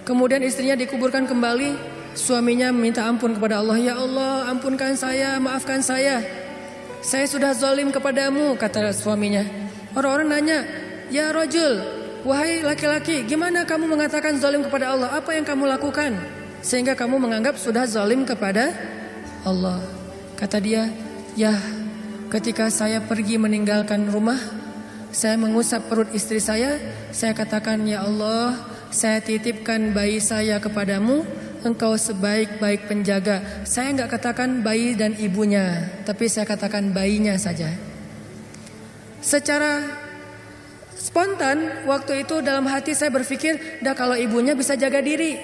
kemudian istrinya dikuburkan kembali. Suaminya minta ampun kepada Allah. "Ya Allah, ampunkan saya, maafkan saya. Saya sudah zalim kepadamu," kata suaminya. Orang-orang nanya, "Ya rajul, wahai laki-laki, gimana kamu mengatakan zalim kepada Allah? Apa yang kamu lakukan sehingga kamu menganggap sudah zalim kepada Allah?" Kata dia, "Ya, ketika saya pergi meninggalkan rumah, saya mengusap perut istri saya katakan, ya Allah, saya titipkan bayi saya kepadamu, Engkau sebaik-baik penjaga." Saya enggak katakan bayi dan ibunya, tapi saya katakan bayinya saja. Secara spontan waktu itu dalam hati saya berpikir, dah kalau ibunya bisa jaga diri.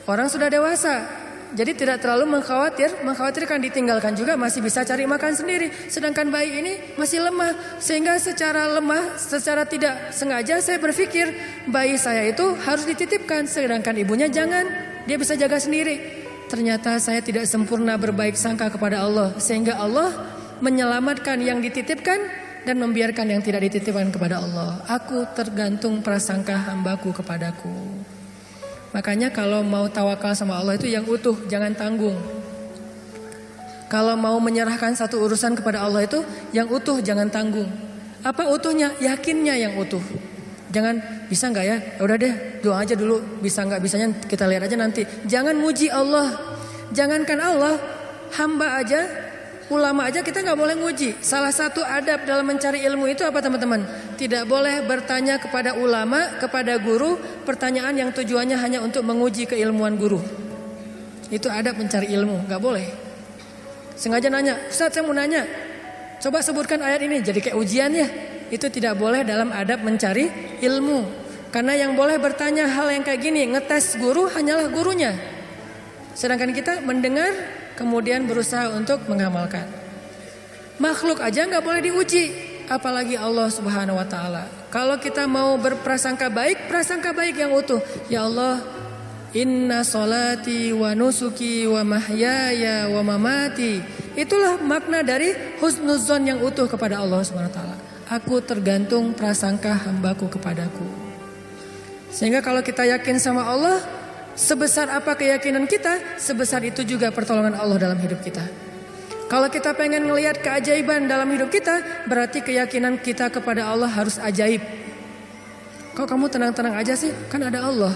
Orang sudah dewasa, jadi tidak terlalu mengkhawatirkan, ditinggalkan juga masih bisa cari makan sendiri. Sedangkan bayi ini masih lemah, sehingga secara tidak sengaja saya berpikir bayi saya itu harus dititipkan, sedangkan ibunya jangan, dia bisa jaga sendiri. Ternyata saya tidak sempurna berbaik sangka kepada Allah, sehingga Allah menyelamatkan yang dititipkan dan membiarkan yang tidak dititipkan kepada Allah. Aku tergantung prasangka hambaku kepadaku. Makanya kalau mau tawakal sama Allah itu yang utuh, jangan tanggung. Kalau mau menyerahkan satu urusan kepada Allah itu yang utuh, jangan tanggung. Apa utuhnya? Yakinnya yang utuh. Jangan bisa nggak ya? Udah deh, doa aja dulu. Bisa nggak bisanya kita lihat aja nanti. Jangan muji Allah. Jangankan Allah, hamba aja, ulama aja kita nggak boleh muji. Salah satu adab dalam mencari ilmu itu apa teman-teman? Tidak boleh bertanya kepada ulama, kepada guru, pertanyaan yang tujuannya hanya untuk menguji keilmuan guru. Itu adab mencari ilmu, nggak boleh. Sengaja nanya, Ustaz saya mau nanya, coba sebutkan ayat ini, jadi kayak ujian ya. Itu tidak boleh dalam adab mencari ilmu. Karena yang boleh bertanya hal yang kayak gini, ngetes guru hanyalah gurunya. Sedangkan kita mendengar kemudian berusaha untuk mengamalkan. Makhluk aja nggak boleh diuji, apalagi Allah Subhanahu wa taala. Kalau kita mau berprasangka baik, prasangka baik yang utuh. Ya Allah, inna solati wa nusuki wa mahyaya wa mamati. Itulah makna dari husnuzon yang utuh kepada Allah Subhanahu wa taala. Aku tergantung prasangka hambaku kepadaku. Sehingga kalau kita yakin sama Allah, sebesar apa keyakinan kita, sebesar itu juga pertolongan Allah dalam hidup kita. Kalau kita pengen ngelihat keajaiban dalam hidup kita, berarti keyakinan kita kepada Allah harus ajaib. Kok kamu tenang-tenang aja sih? Kan ada Allah.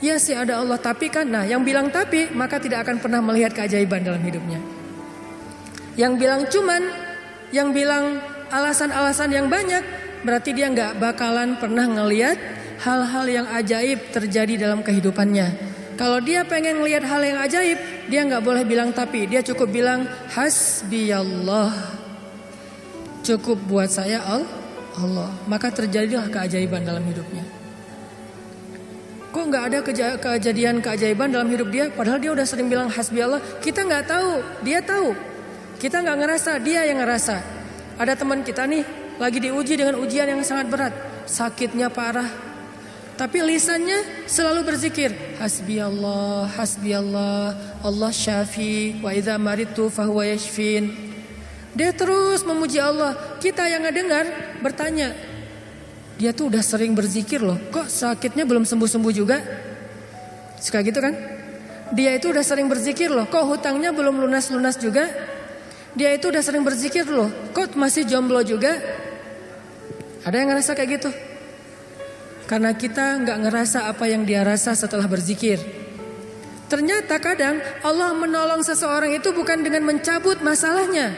Ya sih ada Allah, tapi kan, nah yang bilang tapi, maka tidak akan pernah melihat keajaiban dalam hidupnya. Yang bilang cuman, yang bilang alasan-alasan yang banyak, berarti dia nggak bakalan pernah ngelihat hal-hal yang ajaib terjadi dalam kehidupannya. Kalau dia pengen ngelihat hal yang ajaib, dia nggak boleh bilang tapi, dia cukup bilang hasbiyallah. Cukup buat saya Allah, maka terjadilah keajaiban dalam hidupnya. Kok nggak ada kejadian keajaiban dalam hidup dia? Padahal dia udah sering bilang hasbiyallah. Kita nggak tahu, dia tahu. Kita nggak ngerasa, dia yang ngerasa. Ada teman kita nih lagi diuji dengan ujian yang sangat berat, sakitnya parah, tapi lisannya selalu berzikir hasbiyallah, hasbiyallah, Allah syafi, wa idza maridtu fahuwa yashfin. Dia terus memuji Allah. Kita yang ngedengar bertanya, dia tuh udah sering berzikir loh, kok sakitnya belum sembuh-sembuh juga? Suka gitu kan? Dia itu udah sering berzikir loh, kok hutangnya belum lunas-lunas juga? Dia itu udah sering berzikir loh, kok masih jomblo juga? Ada yang ngerasa kayak gitu? Karena kita gak ngerasa apa yang dia rasa setelah berzikir. Ternyata kadang Allah menolong seseorang itu bukan dengan mencabut masalahnya.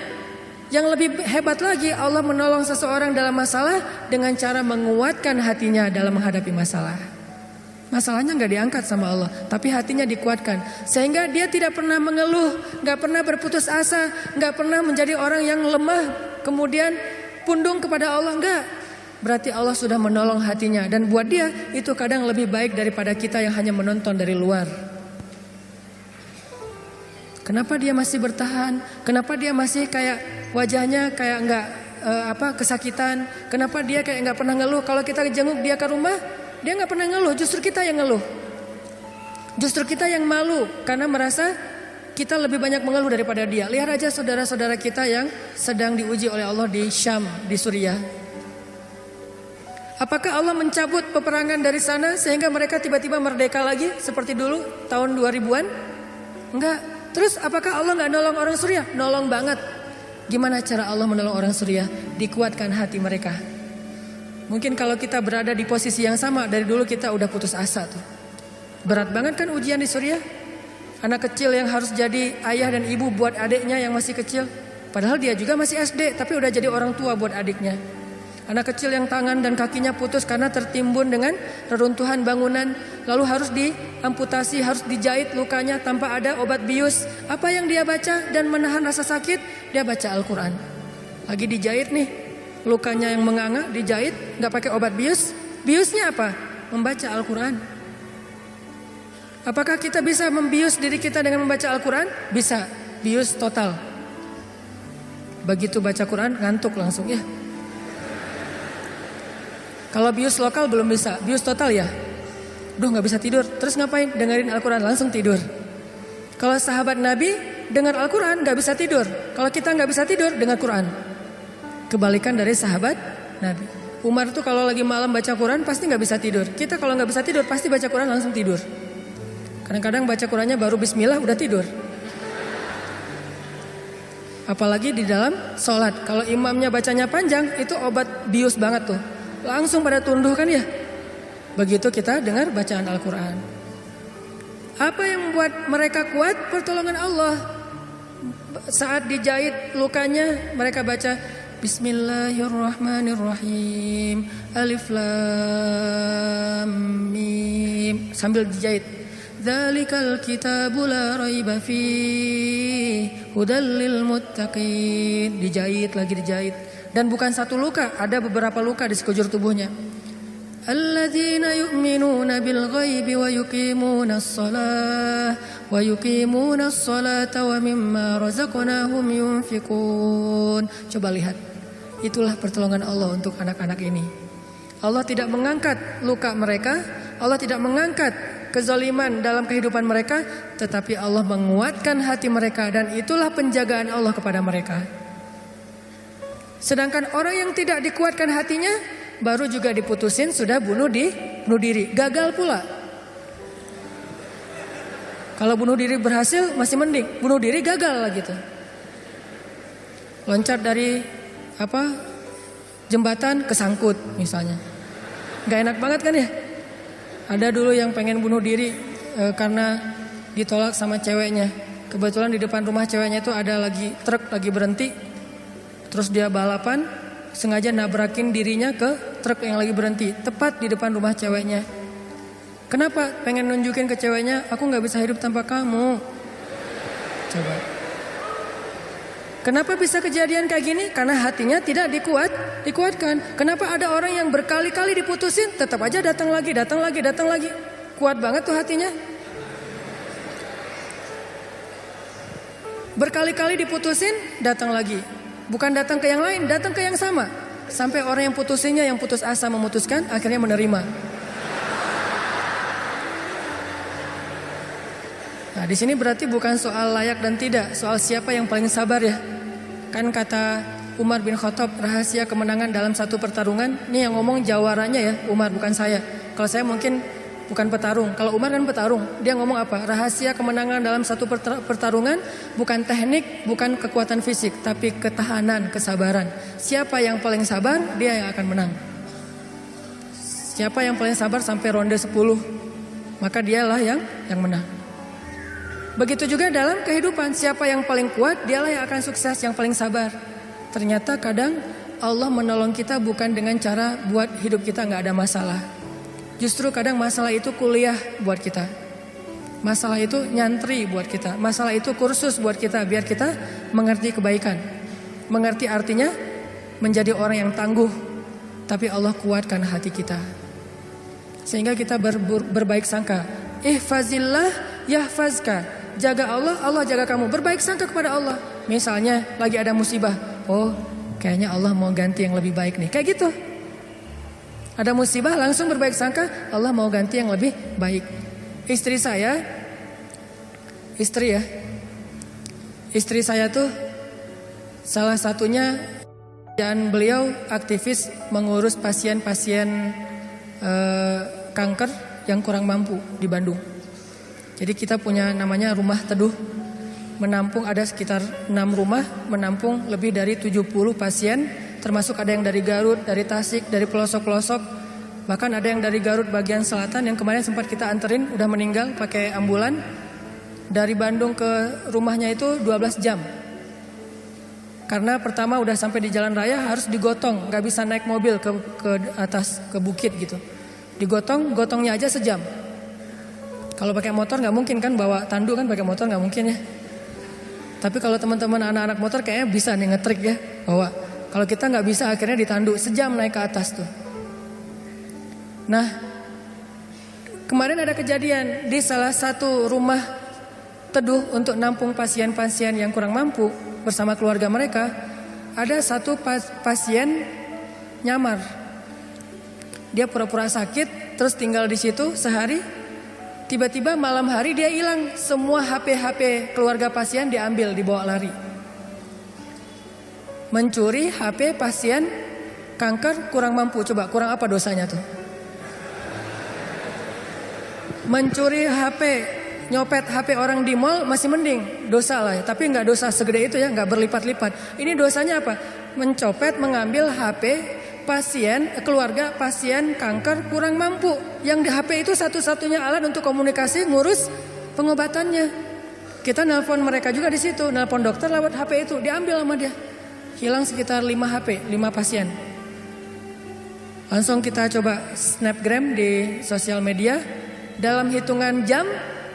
Yang lebih hebat lagi, Allah menolong seseorang dalam masalah dengan cara menguatkan hatinya dalam menghadapi masalah. Masalahnya gak diangkat sama Allah, tapi hatinya dikuatkan. Sehingga dia tidak pernah mengeluh, gak pernah berputus asa, gak pernah menjadi orang yang lemah, kemudian pundung kepada Allah, enggak. Berarti Allah sudah menolong hatinya. Dan buat dia itu kadang lebih baik daripada kita yang hanya menonton dari luar. Kenapa dia masih bertahan? Kenapa dia masih kayak wajahnya kayak enggak kesakitan? Kenapa dia kayak enggak pernah ngeluh? Kalau kita jenguk dia ke rumah, dia nggak pernah ngeluh, justru kita yang ngeluh. Justru kita yang malu karena merasa kita lebih banyak mengeluh daripada dia. Lihat aja saudara-saudara kita yang sedang diuji oleh Allah di Syam, di Suriah. Apakah Allah mencabut peperangan dari sana sehingga mereka tiba-tiba merdeka lagi seperti dulu tahun 2000-an? Enggak. Terus apakah Allah nggak nolong orang Suriah? Nolong banget. Gimana cara Allah menolong orang Suriah? Dikuatkan hati mereka. Mungkin kalau kita berada di posisi yang sama, dari dulu kita udah putus asa tuh. Berat banget kan ujian di Suriah? Anak kecil yang harus jadi ayah dan ibu buat adiknya yang masih kecil. Padahal dia juga masih SD, tapi udah jadi orang tua buat adiknya. Anak kecil yang tangan dan kakinya putus karena tertimbun dengan reruntuhan bangunan. Lalu harus diamputasi, harus dijahit lukanya tanpa ada obat bius. Apa yang dia baca dan menahan rasa sakit? Dia baca Al-Quran. Lagi dijahit nih, lukanya yang menganga, dijahit, gak pakai obat bius. Biusnya apa? Membaca Al-Quran. Apakah kita bisa membius diri kita dengan membaca Al-Quran? Bisa, bius total. Begitu baca Quran, ngantuk langsung ya. Kalau bius lokal belum bisa, bius total ya. Duh gak bisa tidur, terus ngapain? Dengerin Al-Quran, langsung tidur. Kalau sahabat Nabi, dengar Al-Quran nggak bisa tidur. Kalau kita nggak bisa tidur, dengar Quran. Kebalikan dari sahabat Nabi. Umar tuh kalau lagi malam baca Quran pasti nggak bisa tidur. Kita kalau nggak bisa tidur pasti baca Quran langsung tidur. Kadang-kadang baca Qurannya baru Bismillah udah tidur. Apalagi di dalam sholat. Kalau imamnya bacanya panjang, itu obat bius banget tuh. Langsung pada tunduh kan ya. Begitu kita dengar bacaan Al-Quran. Apa yang membuat mereka kuat? Pertolongan Allah. Saat dijahit lukanya, mereka baca Bismillahirrahmanirrahim, Alif Lam Mim, sambil dijahit. Dzalikal kitabu la raiba fihi hudal lil muttaqin. Dijahit lagi dijahit. Dan bukan satu luka, ada beberapa luka di sekujur tubuhnya. Alladzina yu'minuna bil ghaibi wa yuqimunas salata wa mimma razaqnahum yunfikun. Coba lihat. Itulah pertolongan Allah untuk anak-anak ini. Allah tidak mengangkat luka mereka, Allah tidak mengangkat kezaliman dalam kehidupan mereka, tetapi Allah menguatkan hati mereka, dan itulah penjagaan Allah kepada mereka. Sedangkan orang yang tidak dikuatkan hatinya, baru juga diputusin sudah bunuh diri, gagal pula. Kalau bunuh diri berhasil masih mending, bunuh diri gagal lah gitu. Loncat dari jembatan kesangkut misalnya, nggak enak banget kan ya? Ada dulu yang pengen bunuh diri karena ditolak sama ceweknya. Kebetulan di depan rumah ceweknya itu ada truk lagi berhenti. Terus dia balapan, sengaja nabrakin dirinya ke truk yang lagi berhenti, tepat di depan rumah ceweknya. Kenapa? Pengen nunjukin ke ceweknya, aku gak bisa hidup tanpa kamu. Coba. Kenapa bisa kejadian kayak gini? Karena hatinya tidak dikuatkan. Kenapa ada orang yang berkali-kali diputusin, tetap aja datang lagi. Kuat banget tuh hatinya. Berkali-kali diputusin, datang lagi. Bukan datang ke yang lain, datang ke yang sama. Sampai orang yang putusinnya, yang putus asa memutuskan, akhirnya menerima. Nah, di sini berarti bukan soal layak dan tidak, soal siapa yang paling sabar ya. Kan kata Umar bin Khattab, rahasia kemenangan dalam satu pertarungan, ini yang ngomong jawaranya ya, Umar bukan saya. Kalau saya mungkin bukan petarung, kalau Umar kan petarung. Dia ngomong apa? Rahasia kemenangan dalam satu pertarungan bukan teknik, bukan kekuatan fisik, tapi ketahanan, kesabaran. Siapa yang paling sabar, dia yang akan menang. Siapa yang paling sabar sampai ronde 10, maka dialah yang menang. Begitu juga dalam kehidupan, siapa yang paling kuat, dialah yang akan sukses, yang paling sabar. Ternyata kadang Allah menolong kita bukan dengan cara buat hidup kita gak ada masalah. Justru kadang masalah itu kuliah buat kita. Masalah itu nyantri buat kita. Masalah itu kursus buat kita, biar kita mengerti kebaikan. Mengerti artinya menjadi orang yang tangguh. Tapi Allah kuatkan hati kita, sehingga kita berbaik sangka. Ihfazillah yahfazka. Jaga Allah, Allah jaga kamu. Berbaik sangka kepada Allah. Misalnya lagi ada musibah, oh kayaknya Allah mau ganti yang lebih baik nih. Kayak gitu. Ada musibah langsung berbaik sangka, Allah mau ganti yang lebih baik. Istri saya tuh salah satunya, dan beliau aktivis mengurus pasien-pasien kanker yang kurang mampu di Bandung. Jadi kita punya namanya rumah teduh, menampung ada sekitar 6 rumah, menampung lebih dari 70 pasien, termasuk ada yang dari Garut, dari Tasik, dari pelosok-pelosok. Bahkan ada yang dari Garut bagian selatan yang kemarin sempat kita anterin, udah meninggal pakai ambulan. Dari Bandung ke rumahnya itu 12 jam. Karena pertama udah sampai di jalan raya harus digotong, gak bisa naik mobil ke atas, ke bukit gitu. Gotongnya aja sejam. Kalau pakai motor nggak mungkin kan, bawa tandu kan, pakai motor nggak mungkin ya. Tapi kalau teman-teman anak-anak motor kayaknya bisa nih ngetrik ya, bawa. Kalau kita nggak bisa, akhirnya ditandu sejam naik ke atas tuh. Nah, kemarin ada kejadian di salah satu rumah teduh untuk nampung pasien-pasien yang kurang mampu bersama keluarga mereka. Ada satu pasien nyamar. Dia pura-pura sakit, terus tinggal di situ sehari. Tiba-tiba malam hari dia hilang. Semua HP keluarga pasien diambil, dibawa lari. Mencuri HP pasien kanker kurang mampu. Coba kurang apa dosanya tuh? Mencuri HP, nyopet HP orang di mall masih mending, dosa lah ya. Tapi nggak dosa segede itu ya, nggak berlipat-lipat. Ini dosanya apa? Mencopet, mengambil HP pasien, keluarga pasien kanker kurang mampu. Yang di HP itu satu-satunya alat untuk komunikasi, ngurus pengobatannya. Kita nelpon mereka juga di situ, nelpon dokter lewat HP itu, diambil sama dia. Hilang sekitar 5 HP, 5 pasien. Langsung kita coba snapgram di sosial media. Dalam hitungan jam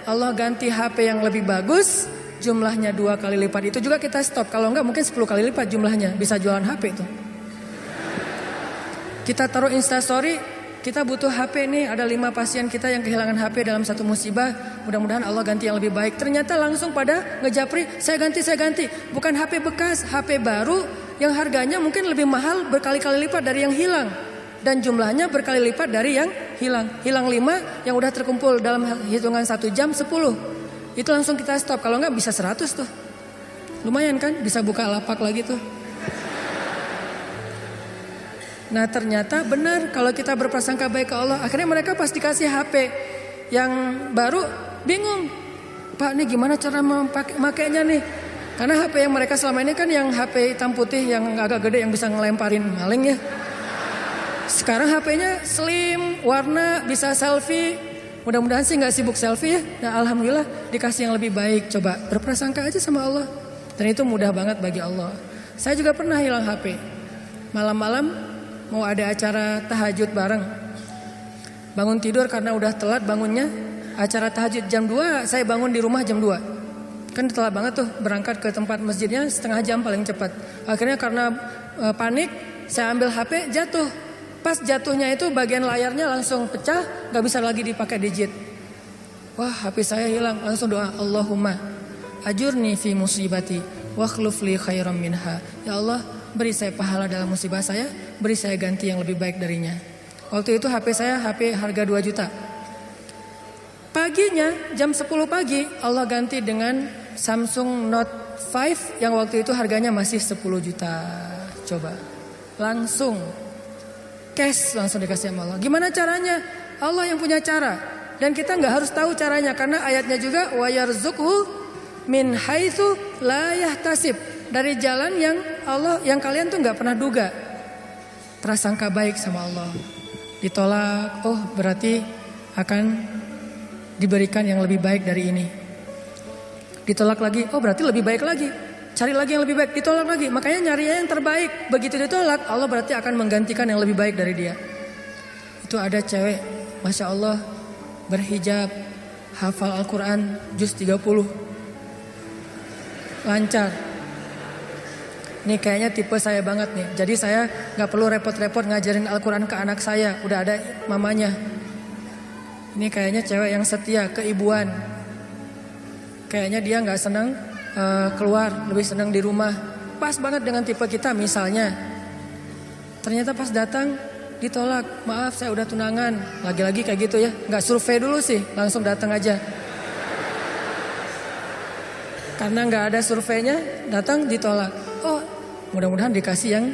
Allah ganti HP yang lebih bagus, jumlahnya 2 kali lipat. Itu juga kita stop. Kalau enggak mungkin 10 kali lipat jumlahnya. Bisa jualan HP itu. Kita taruh Instastory, kita butuh HP nih. Ada 5 pasien kita yang kehilangan HP dalam satu musibah. Mudah-mudahan Allah ganti yang lebih baik. Ternyata langsung pada ngejapri, saya ganti. Bukan HP bekas, HP baru yang harganya mungkin lebih mahal berkali-kali lipat dari yang hilang. Dan jumlahnya berkali lipat dari yang hilang. Hilang 5, yang udah terkumpul dalam hitungan 1 jam 10. Itu langsung kita stop. Kalau enggak bisa 100 tuh. Lumayan kan, bisa buka lapak lagi tuh. Nah ternyata benar kalau kita berprasangka baik ke Allah. Akhirnya mereka pas dikasih HP yang baru bingung. Pak, ini gimana cara memakainya nih? Karena HP yang mereka selama ini kan yang HP hitam putih yang agak gede yang bisa ngelemparin maling ya. Sekarang HP-nya slim, warna, bisa selfie. Mudah-mudahan sih gak sibuk selfie ya. Nah alhamdulillah dikasih yang lebih baik. Coba berprasangka aja sama Allah. Dan itu mudah banget bagi Allah. Saya juga pernah hilang HP. Malam-malam mau ada acara tahajud bareng. Bangun tidur karena udah telat bangunnya. Acara tahajud jam 2, saya bangun di rumah jam 2. Kan telat banget tuh berangkat ke tempat masjidnya setengah jam paling cepat. Akhirnya karena panik saya ambil HP jatuh. Pas jatuhnya itu bagian layarnya langsung pecah, gak bisa lagi dipakai digit. Wah HP saya hilang, langsung doa Allahumma ajurni fi musibati wa akhluf li khairam minha. Ya Allah beri saya pahala dalam musibah saya, beri saya ganti yang lebih baik darinya. Waktu itu HP saya HP harga 2 juta. Paginya jam 10 pagi Allah ganti dengan Samsung Note 5 yang waktu itu harganya masih 10 juta. Coba langsung cash langsung dikasih sama Allah. Gimana caranya? Allah yang punya cara. Dan kita nggak harus tahu caranya karena ayatnya juga wa yarzuqhu min haitsu la yahtasib. Dari jalan yang Allah yang kalian tuh nggak pernah duga. Prasangka baik sama Allah. Ditolak, oh berarti akan diberikan yang lebih baik dari ini. Ditolak lagi, oh berarti lebih baik lagi. Cari lagi yang lebih baik, ditolak lagi. Makanya nyari yang terbaik. Begitu ditolak, Allah berarti akan menggantikan yang lebih baik dari dia. Itu ada cewek, Masya Allah, berhijab, hafal Al-Quran, juz 30. Lancar. Ini kayaknya tipe saya banget nih. Jadi saya gak perlu repot-repot ngajarin Al-Quran ke anak saya. Udah ada mamanya. Ini kayaknya cewek yang setia, keibuan. Kayaknya dia gak senang keluar, lebih senang di rumah. Pas banget dengan tipe kita misalnya. Ternyata pas datang ditolak. Maaf saya udah tunangan. Lagi-lagi kayak gitu ya. Gak survei dulu sih, langsung datang aja. Karena gak ada surveinya, datang ditolak. Oh mudah-mudahan dikasih yang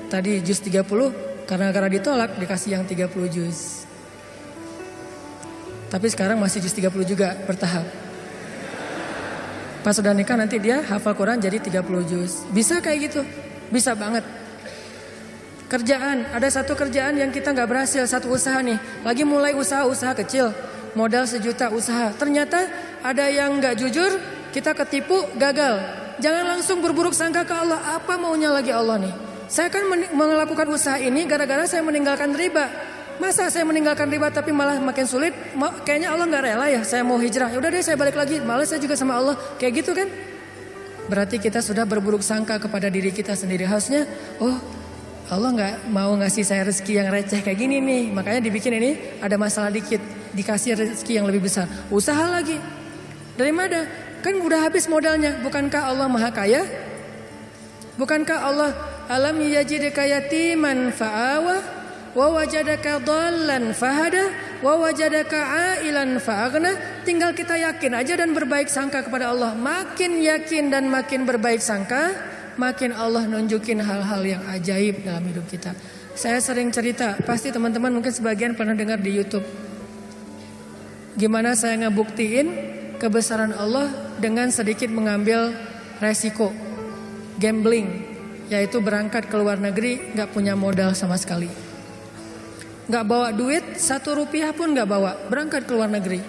tadi juz 30. Karena ditolak dikasih yang 30 juz. Tapi sekarang masih juz 30 juga bertahap. Pas sudah nikah nanti dia hafal Quran jadi 30 juz. Bisa kayak gitu, bisa banget. Kerjaan, ada satu kerjaan yang kita gak berhasil, satu usaha nih. Lagi mulai usaha kecil, modal 1 juta usaha. Ternyata ada yang gak jujur, kita ketipu, gagal. Jangan langsung berburuk sangka ke Allah, apa maunya lagi Allah nih. Saya kan melakukan usaha ini gara-gara saya meninggalkan riba. Masa saya meninggalkan riba tapi malah makin sulit? Kayaknya Allah gak rela ya, saya mau hijrah. Ya udah deh saya balik lagi, malah saya juga sama Allah. Kayak gitu kan? Berarti kita sudah berburuk sangka kepada diri kita sendiri. Harusnya, oh Allah gak mau ngasih saya rezeki yang receh kayak gini nih. Makanya dibikin ini ada masalah dikit, dikasih rezeki yang lebih besar. Usaha lagi. Dari mana? Kan udah habis modalnya. Bukankah Allah maha kaya? Bukankah Allah alam yajidka yatiman fa'awa wa wajadaka dhallan fahada wa wajadaka ailan fa'aghna, tinggal kita yakin aja dan berbaik sangka kepada Allah. Makin yakin dan makin berbaik sangka, makin Allah nunjukin hal-hal yang ajaib dalam hidup kita. Saya sering cerita, pasti teman-teman mungkin sebagian pernah dengar di YouTube. Gimana saya ngebuktiin kebesaran Allah dengan sedikit mengambil resiko gambling, yaitu berangkat ke luar negeri gak punya modal sama sekali, gak bawa duit 1 rupiah pun gak bawa, berangkat ke luar negeri.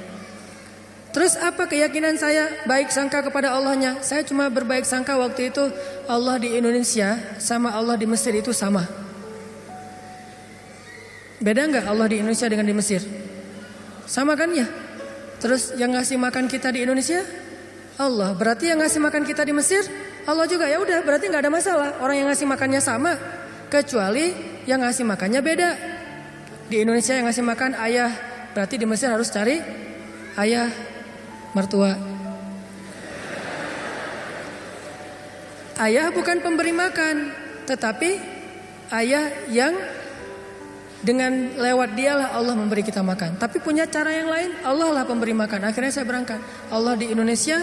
Terus apa keyakinan saya baik sangka kepada Allahnya? Saya cuma berbaik sangka waktu itu Allah di Indonesia sama Allah di Mesir itu sama. Beda gak Allah di Indonesia dengan di Mesir? Sama kan ya? Terus yang ngasih makan kita di Indonesia Allah, berarti yang ngasih makan kita di Mesir Allah juga. Ya udah, berarti nggak ada masalah. Orang yang ngasih makannya sama, kecuali yang ngasih makannya beda. Di Indonesia yang ngasih makan ayah, berarti di Mesir harus cari ayah mertua. Ayah bukan pemberi makan, tetapi ayah yang dengan lewat dialah Allah memberi kita makan. Tapi punya cara yang lain, Allah lah pemberi makan. Akhirnya saya berangkat. Allah di Indonesia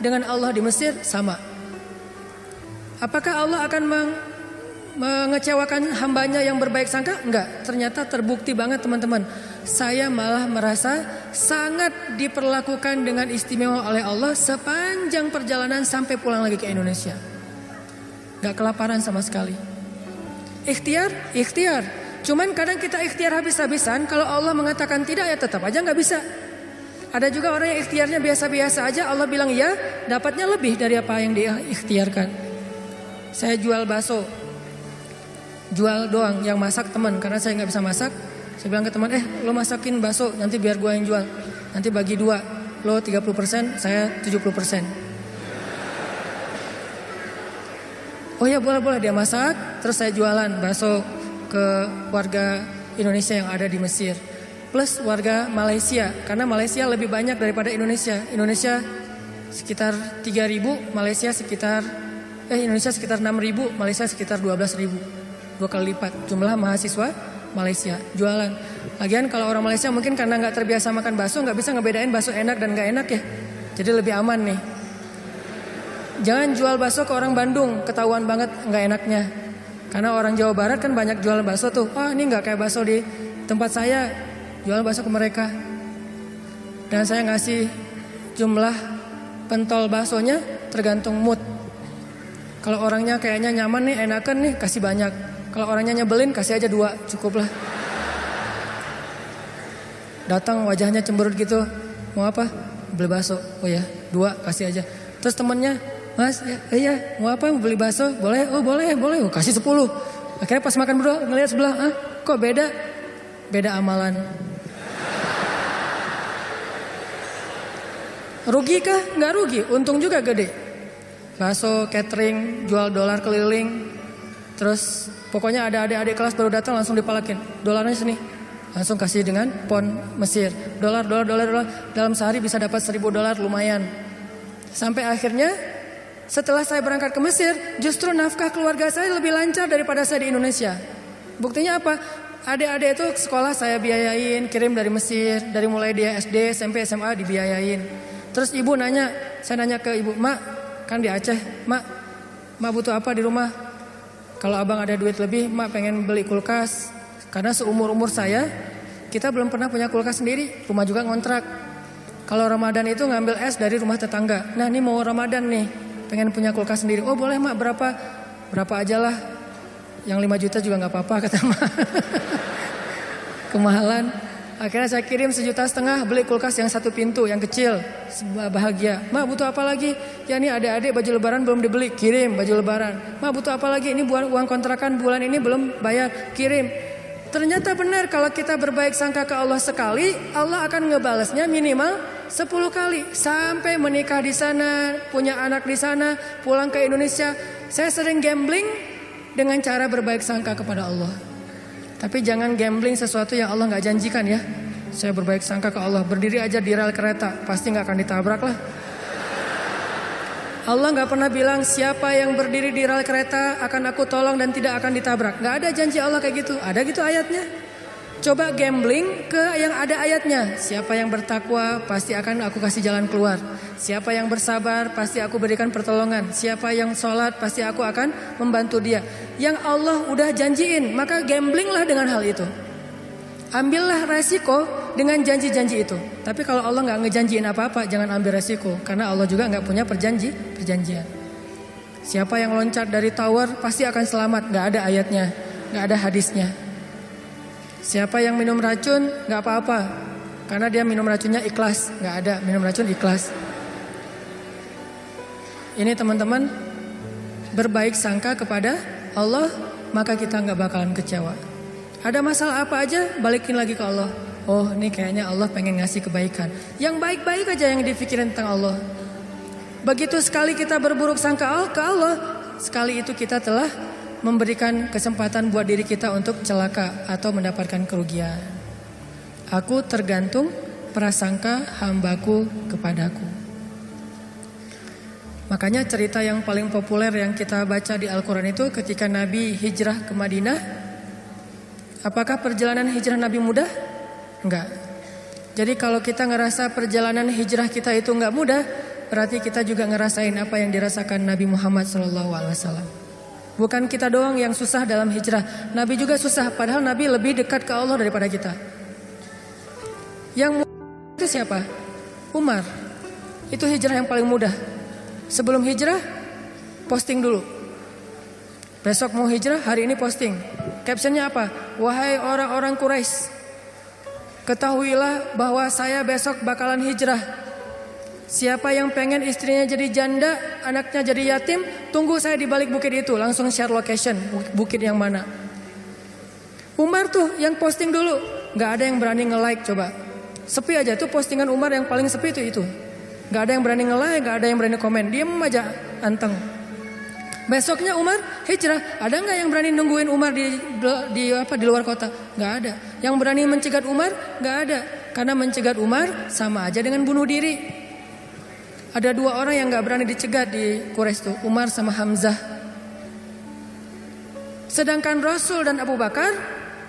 dengan Allah di Mesir sama. Apakah Allah akan mengecewakan hambanya yang berbaik sangka? Enggak. Ternyata terbukti banget teman-teman. Saya malah merasa sangat diperlakukan dengan istimewa oleh Allah sepanjang perjalanan sampai pulang lagi ke Indonesia. Gak kelaparan sama sekali. Ikhtiar. Cuman kadang kita ikhtiar habis-habisan, kalau Allah mengatakan tidak ya tetap aja gak bisa. Ada juga orang yang ikhtiarnya biasa-biasa aja, Allah bilang ya, dapatnya lebih dari apa yang dia ikhtiarkan. Saya jual bakso, jual doang, yang masak teman, karena saya gak bisa masak. Saya bilang ke teman, lo masakin bakso, nanti biar gue yang jual. Nanti bagi 2, lo 30%, saya 70%. Oh ya boleh, dia masak, terus saya jualan bakso ke warga Indonesia yang ada di Mesir, plus warga Malaysia, karena Malaysia lebih banyak daripada Indonesia. Indonesia sekitar 3.000, Malaysia sekitar Indonesia sekitar 6.000, Malaysia sekitar 12.000, 2 kali lipat jumlah mahasiswa Malaysia. Jualan. Lagian kalau orang Malaysia mungkin karena nggak terbiasa makan bakso, nggak bisa ngebedain bakso enak dan nggak enak ya, jadi lebih aman nih. Jangan jual bakso ke orang Bandung, ketahuan banget nggak enaknya. Karena orang Jawa Barat kan banyak jual bakso tuh. Oh ini gak kayak bakso di tempat saya, jual bakso ke mereka. Dan saya ngasih jumlah pentol baksonya tergantung mood. Kalau orangnya kayaknya nyaman nih, enakan nih, kasih banyak. Kalau orangnya nyebelin, kasih aja 2, cukup lah. Datang wajahnya cemberut gitu, mau apa? Beli bakso. Oh ya 2, kasih aja. Terus temennya, Mas, iya, mau apa? Mau beli bakso? Boleh? Oh boleh. Oh, kasih 10. Akhirnya pas makan berdua ngeliat sebelah, kok beda? Beda amalan. Rugi kah? Nggak rugi, untung juga gede. Bakso, catering, jual dolar keliling. Terus pokoknya ada adik-adik kelas baru datang langsung dipalakin. Dolarnya sini. Langsung kasih dengan pon Mesir. Dolar. Dalam sehari bisa dapat $1.000 lumayan. Sampai akhirnya setelah saya berangkat ke Mesir, justru nafkah keluarga saya lebih lancar daripada saya di Indonesia. Buktinya apa? Adik-adik itu sekolah saya biayain, kirim dari Mesir, dari mulai dia SD, SMP, SMA dibiayain. Terus ibu nanya, saya nanya ke ibu, Mak, kan di Aceh, Mak butuh apa di rumah? Kalau abang ada duit lebih, Mak pengen beli kulkas. Karena seumur-umur saya, kita belum pernah punya kulkas sendiri, rumah juga ngontrak. Kalau Ramadan itu ngambil es dari rumah tetangga. Nah ini mau Ramadan nih, pengen punya kulkas sendiri. Oh boleh Mak, berapa aja lah. Yang 5 juta juga gak apa-apa kata Mak. Kemahalan. Akhirnya saya kirim 1,5 juta beli kulkas yang 1 pintu, yang kecil. Bahagia. Mak butuh apa lagi? Ya ini adik-adik baju lebaran belum dibeli, kirim baju lebaran. Mak butuh apa lagi? Ini uang kontrakan bulan ini belum bayar, kirim. Ternyata benar, kalau kita berbaik sangka ke Allah sekali, Allah akan ngebalasnya minimal 10 kali. Sampai menikah di sana, punya anak di sana, pulang ke Indonesia. Saya sering gambling dengan cara berbaik sangka kepada Allah. Tapi jangan gambling sesuatu yang Allah gak janjikan ya. Saya berbaik sangka ke Allah, berdiri aja di rel kereta, pasti gak akan ditabrak lah. Allah gak pernah bilang siapa yang berdiri di rel kereta akan aku tolong dan tidak akan ditabrak. Gak ada janji Allah kayak gitu. Ada gitu ayatnya? Coba gambling ke yang ada ayatnya. Siapa yang bertakwa pasti akan aku kasih jalan keluar. Siapa yang bersabar pasti aku berikan pertolongan. Siapa yang sholat pasti aku akan membantu dia. Yang Allah udah janjiin, maka gamblinglah dengan hal itu. Ambillah resiko dengan janji-janji itu. Tapi kalau Allah gak ngejanjiin apa-apa, jangan ambil resiko. Karena Allah juga gak punya perjanjian. Siapa yang loncat dari tower pasti akan selamat. Gak ada ayatnya, gak ada hadisnya. Siapa yang minum racun gak apa-apa, karena dia minum racunnya ikhlas. Gak ada minum racun ikhlas. Ini teman-teman, berbaik sangka kepada Allah, maka kita gak bakalan kecewa. Ada masalah apa aja, balikin lagi ke Allah. Oh, ini kayaknya Allah pengen ngasih kebaikan. Yang baik-baik aja yang dipikirin tentang Allah. Begitu sekali kita berburuk sangka ke Allah, sekali itu kita telah memberikan kesempatan buat diri kita untuk celaka atau mendapatkan kerugian. Aku tergantung prasangka hambaku kepadaku. Makanya cerita yang paling populer yang kita baca di Al-Quran itu ketika Nabi hijrah ke Madinah. Apakah perjalanan hijrah Nabi mudah? Enggak. Jadi kalau kita ngerasa perjalanan hijrah kita itu enggak mudah, berarti kita juga ngerasain apa yang dirasakan Nabi Muhammad SAW. Bukan kita doang yang susah dalam hijrah. Nabi juga susah, padahal Nabi lebih dekat ke Allah daripada kita. Yang mudah itu siapa? Umar. Itu hijrah yang paling mudah. Sebelum hijrah, posting dulu. Besok mau hijrah, hari ini posting. Captionnya apa? Wahai orang-orang Quraisy, ketahuilah bahwa saya besok bakalan hijrah. Siapa yang pengen istrinya jadi janda, anaknya jadi yatim, tunggu saya di balik bukit itu. Langsung share location, bukit yang mana. Umar tuh yang posting dulu. Gak ada yang berani nge-like coba. Sepi aja tuh postingan Umar yang paling sepi itu. Gak ada yang berani nge-like, gak ada yang berani komen. Diem aja, anteng. Besoknya Umar hijrah. Ada gak yang berani nungguin Umar di luar kota? Gak ada. Yang berani mencegat Umar? Gak ada. Karena mencegat Umar sama aja dengan bunuh diri. Ada dua orang yang gak berani dicegat di Quraisy tuh, Umar sama Hamzah. Sedangkan Rasul dan Abu Bakar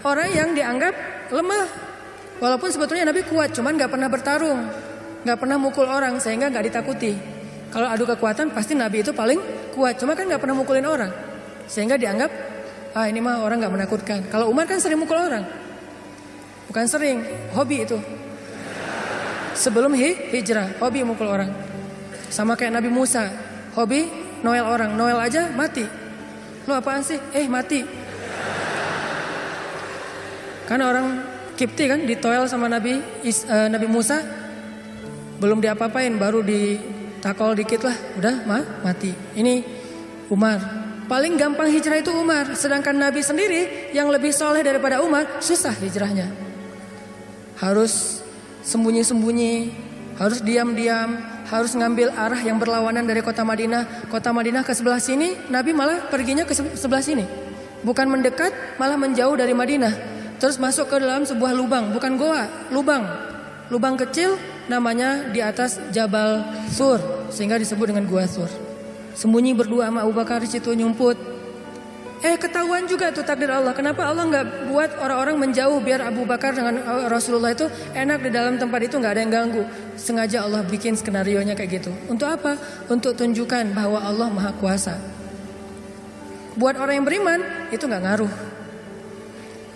orang yang dianggap lemah. Walaupun sebetulnya Nabi kuat, cuman gak pernah bertarung, gak pernah mukul orang sehingga gak ditakuti. Kalau adu kekuatan pasti Nabi itu paling kuat, cuma kan gak pernah mukulin orang, sehingga dianggap ini mah orang gak menakutkan. Kalau Umar kan sering mukul orang. Bukan sering, hobi itu. Sebelum hijrah, hobi mukul orang. Sama kayak Nabi Musa, hobi Noel orang, Noel aja mati. Lu apaan sih? Mati. Karena orang Kipti kan ditoel sama Nabi Musa, belum diapa-apain, baru ditakol dikit lah, udah mati. Ini Umar. Paling gampang hijrah itu Umar, sedangkan Nabi sendiri yang lebih soleh daripada Umar, susah hijrahnya. Harus sembunyi-sembunyi, harus diam-diam. Harus ngambil arah yang berlawanan dari kota Madinah. Kota Madinah ke sebelah sini, Nabi malah perginya ke sebelah sini. Bukan mendekat, malah menjauh dari Madinah. Terus masuk ke dalam sebuah lubang, bukan goa, lubang. Lubang kecil namanya di atas Jabal Sur, sehingga disebut dengan Gua Sur. Sembunyi berdua sama Abu Bakar di situ nyumput. Ketahuan juga tuh takdir Allah. Kenapa Allah nggak buat orang-orang menjauh biar Abu Bakar dengan Rasulullah itu enak di dalam tempat itu, nggak ada yang ganggu. Sengaja Allah bikin skenarionya kayak gitu. Untuk apa? Untuk tunjukkan bahwa Allah Maha Kuasa. Buat orang yang beriman itu nggak ngaruh.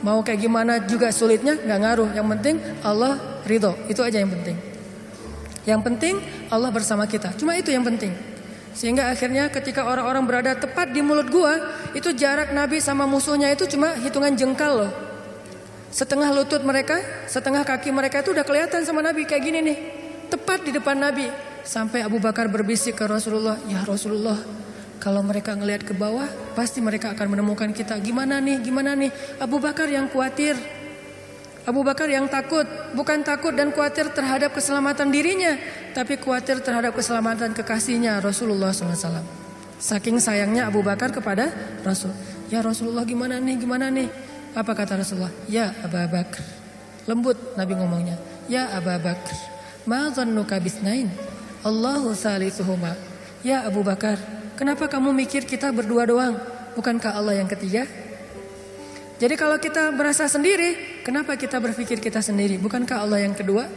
Mau kayak gimana juga sulitnya nggak ngaruh. Yang penting Allah ridho. Itu aja yang penting. Yang penting Allah bersama kita. Cuma itu yang penting. Sehingga akhirnya ketika orang-orang berada tepat di mulut gua, itu jarak Nabi sama musuhnya itu cuma hitungan jengkal loh. Setengah lutut mereka, setengah kaki mereka itu udah kelihatan sama Nabi kayak gini nih. Tepat di depan Nabi. Sampai Abu Bakar berbisik ke Rasulullah, "Ya Rasulullah, kalau mereka ngelihat ke bawah, pasti mereka akan menemukan kita. Gimana nih? Abu Bakar yang khawatir. Abu Bakar yang takut, bukan takut dan khawatir terhadap keselamatan dirinya, tapi khawatir terhadap keselamatan kekasihnya Rasulullah SAW. Saking sayangnya Abu Bakar kepada Rasul. Ya Rasulullah gimana nih? Apa kata Rasulullah? Ya Abu Bakar. Lembut Nabi ngomongnya. Ya Abu Bakar, ma dhannuka bisnain? Allahu salisuhuma. Ya Abu Bakar, kenapa kamu mikir kita berdua doang? Bukankah Allah yang ketiga? Jadi kalau kita berasa sendiri, kenapa kita berpikir kita sendiri? Bukankah Allah yang kedua?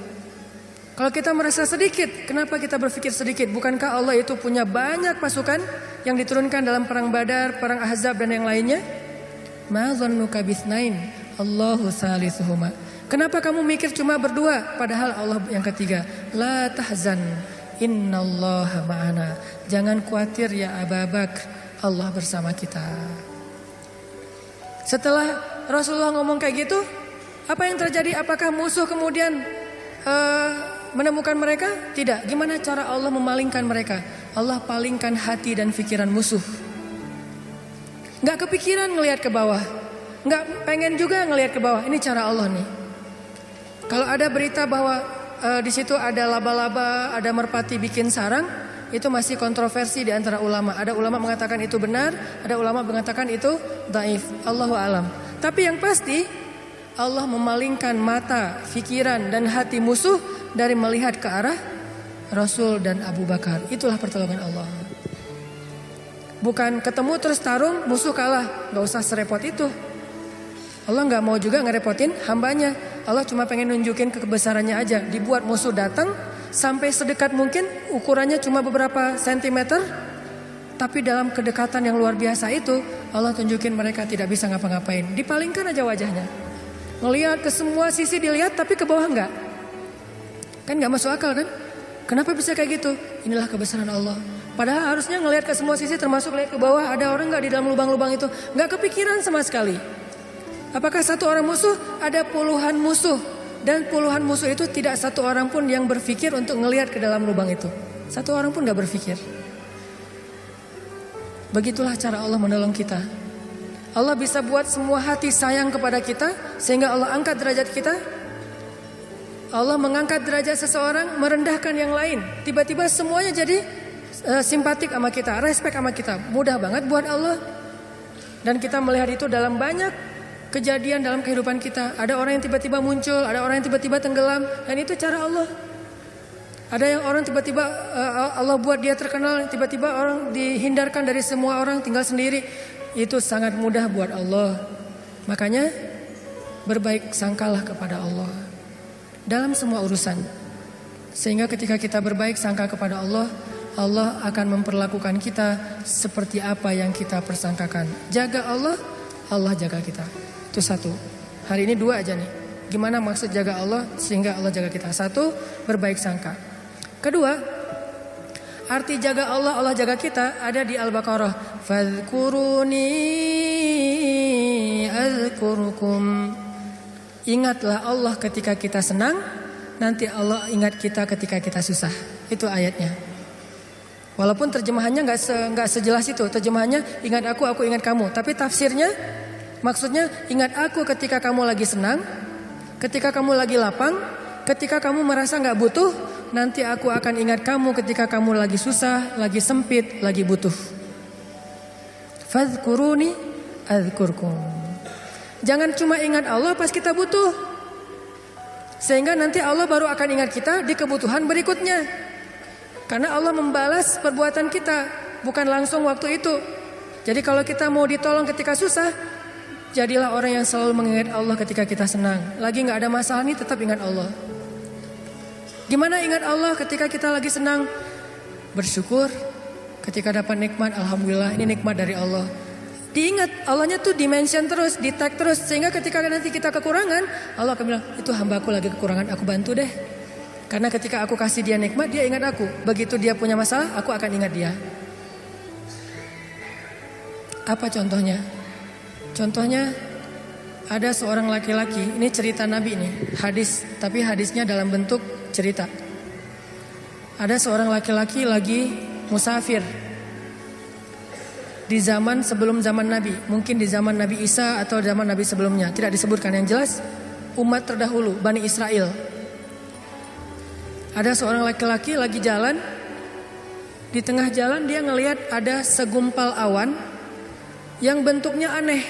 Kalau kita merasa sedikit, kenapa kita berpikir sedikit? Bukankah Allah itu punya banyak pasukan yang diturunkan dalam perang Badar, perang Ahzab dan yang lainnya? Ma dhannuka bitsnain Allahu salisuhuma. Kenapa kamu mikir cuma berdua padahal Allah yang ketiga? La tahzan innallaha ma'ana. Jangan khawatir ya Abu Bakar, Allah bersama kita. Setelah Rasulullah ngomong kayak gitu, apa yang terjadi? Apakah musuh kemudian menemukan mereka? Tidak. Gimana cara Allah memalingkan mereka? Allah palingkan hati dan pikiran musuh. Gak kepikiran ngelihat ke bawah, gak pengen juga ngelihat ke bawah. Ini cara Allah nih. Kalau ada berita bahwa di situ ada laba-laba, ada merpati bikin sarang, itu masih kontroversi di antara ulama. Ada ulama mengatakan itu benar, ada ulama mengatakan itu dhaif. Allahu alam. Tapi yang pasti Allah memalingkan mata, pikiran dan hati musuh dari melihat ke arah Rasul dan Abu Bakar. Itulah pertolongan Allah. Bukan ketemu terus tarung, musuh kalah. Gak usah serepot itu. Allah gak mau juga ngerepotin hambanya. Allah cuma pengen nunjukin kebesarannya aja. Dibuat musuh datang sampai sedekat mungkin, ukurannya cuma beberapa sentimeter. Tapi dalam kedekatan yang luar biasa itu, Allah tunjukin mereka tidak bisa ngapa-ngapain. Dipalingkan aja wajahnya. Ngelihat ke semua sisi dilihat, tapi ke bawah enggak. Kan gak masuk akal kan? Kenapa bisa kayak gitu? Inilah kebesaran Allah. Padahal harusnya ngelihat ke semua sisi, termasuk lihat ke bawah, ada orang gak di dalam lubang-lubang itu. Gak kepikiran sama sekali. Apakah satu orang musuh? Ada puluhan musuh. Dan puluhan musuh itu tidak satu orang pun yang berpikir untuk ngelihat ke dalam lubang itu. Satu orang pun gak berpikir. Begitulah cara Allah menolong kita. Allah bisa buat semua hati sayang kepada kita, sehingga Allah angkat derajat kita. Allah mengangkat derajat seseorang, merendahkan yang lain. Tiba-tiba semuanya jadi simpatik sama kita, respect sama kita. Mudah banget buat Allah. Dan kita melihat itu dalam banyak kejadian dalam kehidupan kita. Ada orang yang tiba-tiba muncul, ada orang yang tiba-tiba tenggelam. Dan itu cara Allah. Ada yang orang tiba-tiba Allah buat dia terkenal, tiba-tiba orang dihindarkan dari semua orang, tinggal sendiri. Itu sangat mudah buat Allah. Makanya berbaik sangkalah kepada Allah dalam semua urusan. Sehingga ketika kita berbaik sangka kepada Allah, Allah akan memperlakukan kita seperti apa yang kita persangkakan. Jaga Allah, Allah jaga kita. Itu satu. Hari ini dua aja nih. Gimana maksud jaga Allah sehingga Allah jaga kita? Satu, berbaik sangka. Kedua, arti jaga Allah, Allah jaga kita ada di Al-Baqarah. Fadhkuruni azkurkum. Ingatlah Allah ketika kita senang, nanti Allah ingat kita ketika kita susah. Itu ayatnya. Walaupun terjemahannya nggak sejelas itu. Terjemahannya ingat aku ingat kamu. Tapi tafsirnya maksudnya ingat aku ketika kamu lagi senang, ketika kamu lagi lapang, ketika kamu merasa nggak butuh. Nanti aku akan ingat kamu ketika kamu lagi susah, lagi sempit, lagi butuh. Fadhkuruni adzkurkum. Jangan cuma ingat Allah pas kita butuh. Sehingga nanti Allah baru akan ingat kita di kebutuhan berikutnya. Karena Allah membalas perbuatan kita, bukan langsung waktu itu. Jadi kalau kita mau ditolong ketika susah, jadilah orang yang selalu mengingat Allah ketika kita senang. Lagi gak ada masalah nih, tetap ingat Allah. Gimana ingat Allah ketika kita lagi senang? Bersyukur. Ketika dapat nikmat, alhamdulillah ini nikmat dari Allah. Diingat Allahnya tuh dimention terus, di tag terus. Sehingga ketika nanti kita kekurangan, Allah akan bilang, itu hambaku lagi kekurangan, aku bantu deh. Karena ketika aku kasih dia nikmat, dia ingat aku. Begitu dia punya masalah, aku akan ingat dia. Apa contohnya? Contohnya ada seorang laki-laki, ini cerita Nabi nih, hadis, tapi hadisnya dalam bentuk cerita. Ada seorang laki-laki lagi musafir di zaman sebelum zaman Nabi, mungkin di zaman Nabi Isa atau zaman Nabi sebelumnya, tidak disebutkan. Yang jelas umat terdahulu, Bani Israel. Ada seorang laki-laki lagi jalan, di tengah jalan dia ngelihat ada segumpal awan yang bentuknya aneh.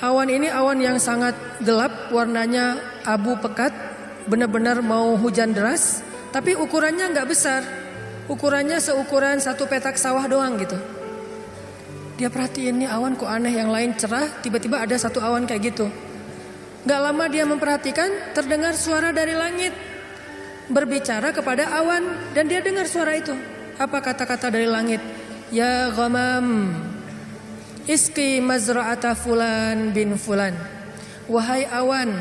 Awan ini awan yang sangat gelap, warnanya abu pekat, benar-benar mau hujan deras, tapi ukurannya nggak besar, ukurannya seukuran satu petak sawah doang gitu. Dia perhatiin nih awan kok aneh, yang lain cerah, tiba-tiba ada satu awan kayak gitu. Gak lama dia memperhatikan, terdengar suara dari langit berbicara kepada awan, dan dia dengar suara itu. Apa kata-kata dari langit? Ya ghamam, iski mazra'ata fulan bin fulan. Wahai awan,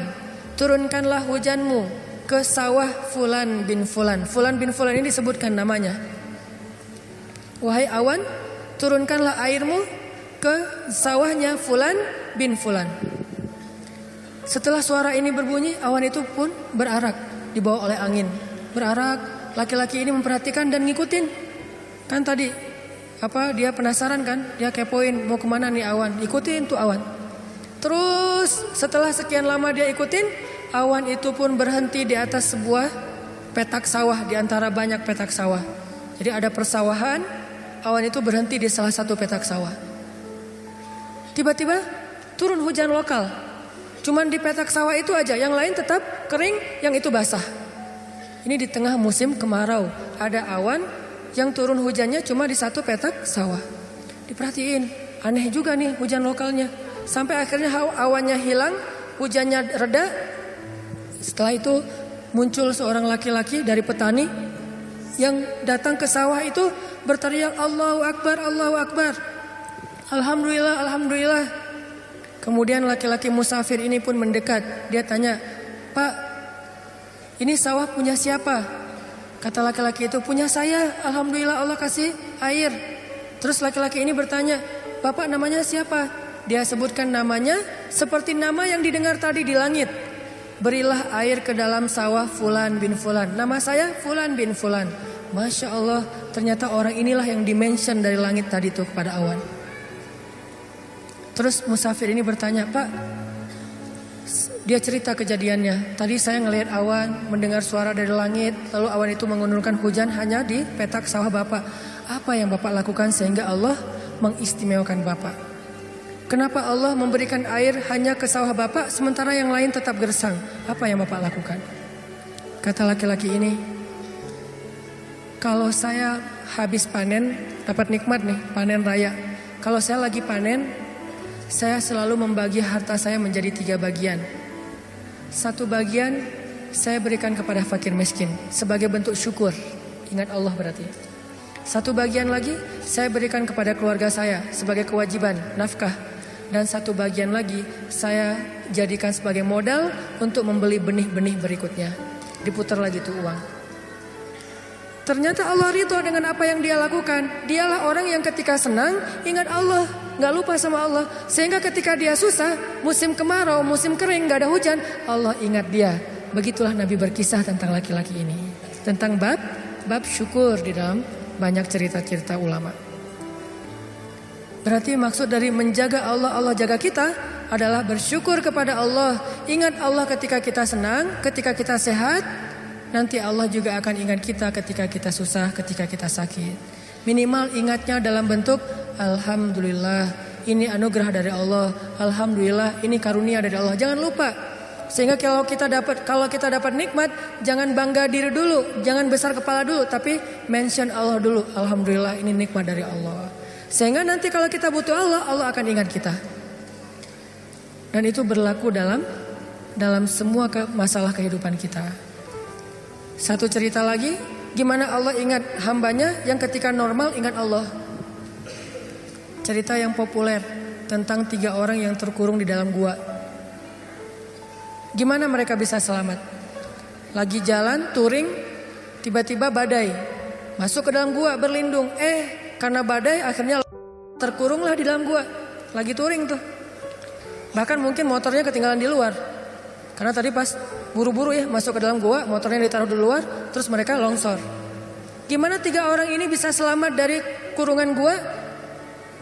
turunkanlah hujanmu ke sawah fulan bin fulan. Fulan bin fulan ini disebutkan namanya. Wahai awan, turunkanlah airmu ke sawahnya fulan bin fulan. Setelah suara ini berbunyi, awan itu pun berarak, dibawa oleh angin. Berarak, laki-laki ini memperhatikan dan ngikutin. Kan tadi dia penasaran kan, dia kepoin mau kemana nih awan, ikutin tuh awan. Terus setelah sekian lama dia ikutin, awan itu pun berhenti di atas sebuah petak sawah, di antara banyak petak sawah. Jadi ada persawahan, awan itu berhenti di salah satu petak sawah. Tiba-tiba turun hujan lokal. Cuman di petak sawah itu aja, yang lain tetap kering, yang itu basah. Ini di tengah musim kemarau, ada awan yang turun hujannya cuma di satu petak sawah. Diperhatiin, aneh juga nih hujan lokalnya. Sampai akhirnya awannya hilang, hujannya reda. Setelah itu muncul seorang laki-laki dari petani yang datang ke sawah itu berteriak Allahu Akbar, Allahu Akbar. Alhamdulillah, Alhamdulillah. Kemudian laki-laki musafir ini pun mendekat. Dia tanya, Pak, ini sawah punya siapa? Kata laki-laki itu, punya saya, alhamdulillah Allah kasih air. Terus laki-laki ini bertanya, Bapak namanya siapa? Dia sebutkan namanya seperti nama yang didengar tadi di langit. Berilah air ke dalam sawah Fulan bin Fulan. Nama saya Fulan bin Fulan. Masya Allah, ternyata orang inilah yang dimention dari langit tadi tuh kepada awan. Terus musafir ini bertanya, Pak, dia cerita kejadiannya. Tadi saya ngelihat awan, mendengar suara dari langit, lalu awan itu mengundurkan hujan hanya di petak sawah Bapak. Apa yang Bapak lakukan sehingga Allah mengistimewakan Bapak? Kenapa Allah memberikan air hanya ke sawah Bapak sementara yang lain tetap gersang? Apa yang Bapak lakukan? Kata laki-laki ini, kalau saya habis panen, dapat nikmat nih, panen raya. Kalau saya lagi panen, saya selalu membagi harta saya menjadi 3 bagian. 1 bagian saya berikan kepada fakir miskin sebagai bentuk syukur. Ingat Allah berarti. 1 bagian lagi saya berikan kepada keluarga saya sebagai kewajiban, nafkah. Dan 1 bagian lagi saya jadikan sebagai modal untuk membeli benih-benih berikutnya. Diputar lagi tuh uang. Ternyata Allah ridho dengan apa yang dia lakukan. Dialah orang yang ketika senang ingat Allah, gak lupa sama Allah. Sehingga ketika dia susah, musim kemarau, musim kering, gak ada hujan, Allah ingat dia. Begitulah Nabi berkisah tentang laki-laki ini. Tentang bab syukur di dalam banyak cerita-cerita ulama. Berarti maksud dari menjaga Allah, Allah jaga kita adalah bersyukur kepada Allah. Ingat Allah ketika kita senang, ketika kita sehat. Nanti Allah juga akan ingat kita ketika kita susah, ketika kita sakit. Minimal ingatnya dalam bentuk Alhamdulillah, ini anugerah dari Allah. Alhamdulillah, ini karunia dari Allah. Jangan lupa. Sehingga kalau kita dapat nikmat, jangan bangga diri dulu, jangan besar kepala dulu, tapi mention Allah dulu. Alhamdulillah, ini nikmat dari Allah. Sehingga nanti kalau kita butuh Allah, Allah akan ingat kita. Dan itu berlaku dalam semua masalah kehidupan kita. Satu cerita lagi, gimana Allah ingat hambanya yang ketika normal ingat Allah. Cerita yang populer tentang 3 orang yang terkurung di dalam gua. Gimana mereka bisa selamat? Lagi jalan touring, tiba-tiba badai, masuk ke dalam gua berlindung. Karena badai akhirnya terkurunglah di dalam gua. Lagi touring tuh. Bahkan mungkin motornya ketinggalan di luar. Karena tadi pas buru-buru ya masuk ke dalam gua, motornya ditaruh di luar, terus mereka longsor. Gimana 3 orang ini bisa selamat dari kurungan gua?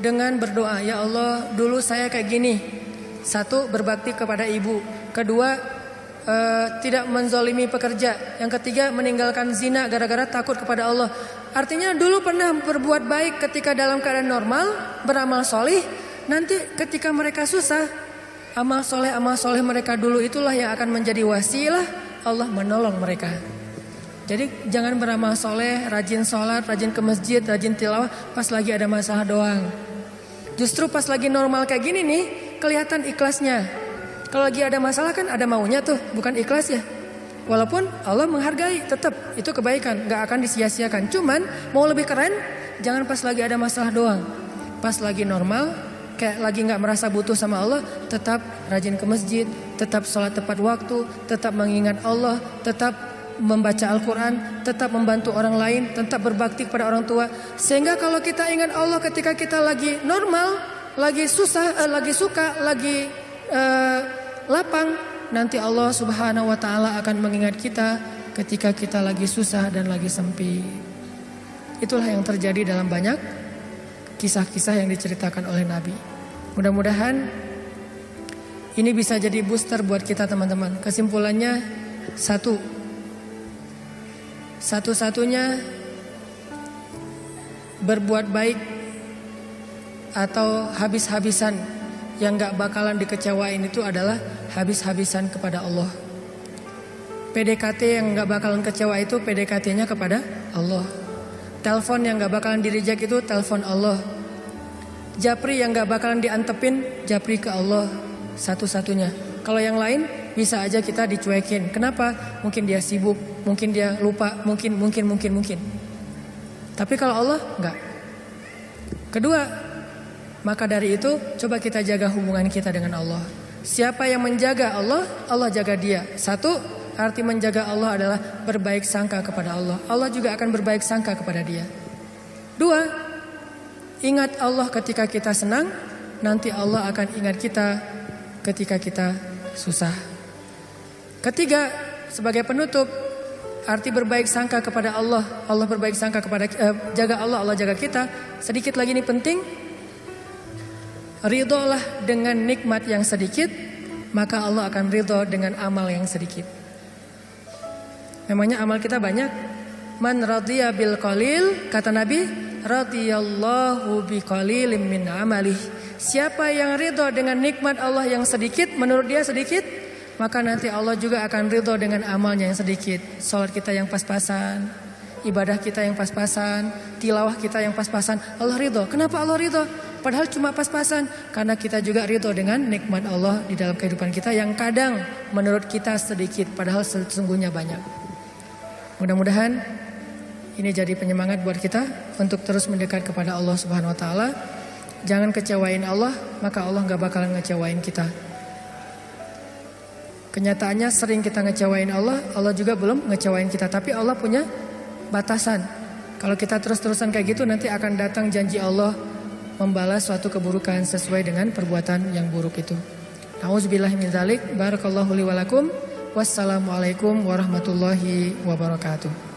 Dengan berdoa, ya Allah dulu saya kayak gini. 1, berbakti kepada ibu. 2, tidak menzolimi pekerja. Yang 3, meninggalkan zina gara-gara takut kepada Allah. Artinya dulu pernah berbuat baik ketika dalam keadaan normal, beramal solih. Nanti ketika mereka susah, amal soleh mereka dulu itulah yang akan menjadi wasilah Allah menolong mereka. Jadi jangan beramal soleh, rajin sholat, rajin ke masjid, rajin tilawah pas lagi ada masalah doang. Justru pas lagi normal kayak gini nih, kelihatan ikhlasnya. Kalau lagi ada masalah kan ada maunya tuh, bukan ikhlas ya. Walaupun Allah menghargai, tetap itu kebaikan, gak akan disia-siakan. Cuman mau lebih keren, jangan pas lagi ada masalah doang. Pas lagi normal, kayak lagi gak merasa butuh sama Allah, tetap rajin ke masjid, tetap sholat tepat waktu, tetap mengingat Allah, tetap membaca Al-Quran, tetap membantu orang lain, tetap berbakti kepada orang tua. Sehingga kalau kita ingat Allah ketika kita lagi normal, lagi susah, lagi suka, lagi lapang, nanti Allah Subhanahu wa Ta'ala akan mengingat kita ketika kita lagi susah dan lagi sempit. Itulah yang terjadi dalam banyak kisah-kisah yang diceritakan oleh Nabi. Mudah-mudahan ini bisa jadi booster buat kita teman-teman. Kesimpulannya satu-satunya berbuat baik atau habis-habisan yang gak bakalan dikecewain itu adalah habis-habisan kepada Allah. PDKT yang gak bakalan kecewa itu PDKT-nya kepada Allah. Telepon yang gak bakalan di-reject itu telepon Allah. Japri yang gak bakalan diantepin, japri ke Allah. Satu-satunya. Kalau yang lain bisa aja kita dicuekin. Kenapa? Mungkin dia sibuk, mungkin dia lupa, mungkin. Tapi kalau Allah enggak. Kedua, maka dari itu coba kita jaga hubungan kita dengan Allah. Siapa yang menjaga Allah, Allah jaga dia. Satu, arti menjaga Allah adalah berbaik sangka kepada Allah. Allah juga akan berbaik sangka kepada dia. Dua, ingat Allah ketika kita senang, nanti Allah akan ingat kita ketika kita susah. Ketiga, sebagai penutup, arti berbaik sangka kepada Allah. Allah berbaik sangka kepada jaga Allah, Allah jaga kita. Sedikit lagi ini penting. Ridholah dengan nikmat yang sedikit, maka Allah akan ridho dengan amal yang sedikit. Memangnya amal kita banyak. Man radhiya bil qalil, kata Nabi, radhiyallahu bi qalilim min amalih. Siapa yang ridho dengan nikmat Allah yang sedikit, menurut dia sedikit, maka nanti Allah juga akan ridho dengan amalnya yang sedikit. Salat kita yang pas-pasan, ibadah kita yang pas-pasan, tilawah kita yang pas-pasan, Allah ridho. Kenapa Allah ridho? Padahal cuma pas-pasan, karena kita juga ridho dengan nikmat Allah di dalam kehidupan kita yang kadang menurut kita sedikit, padahal sesungguhnya banyak. Mudah-mudahan ini jadi penyemangat buat kita untuk terus mendekat kepada Allah Subhanahu Wa Taala. Jangan kecewain Allah, maka Allah gak bakalan ngecewain kita. Kenyataannya sering kita ngecewain Allah, Allah juga belum ngecewain kita. Tapi Allah punya batasan. Kalau kita terus-terusan kayak gitu, nanti akan datang janji Allah membalas suatu keburukan sesuai dengan perbuatan yang buruk itu. Nauzubillahi min dzalik. Barakallahu li wa lakum. Wassalamualaikum warahmatullahi wabarakatuh.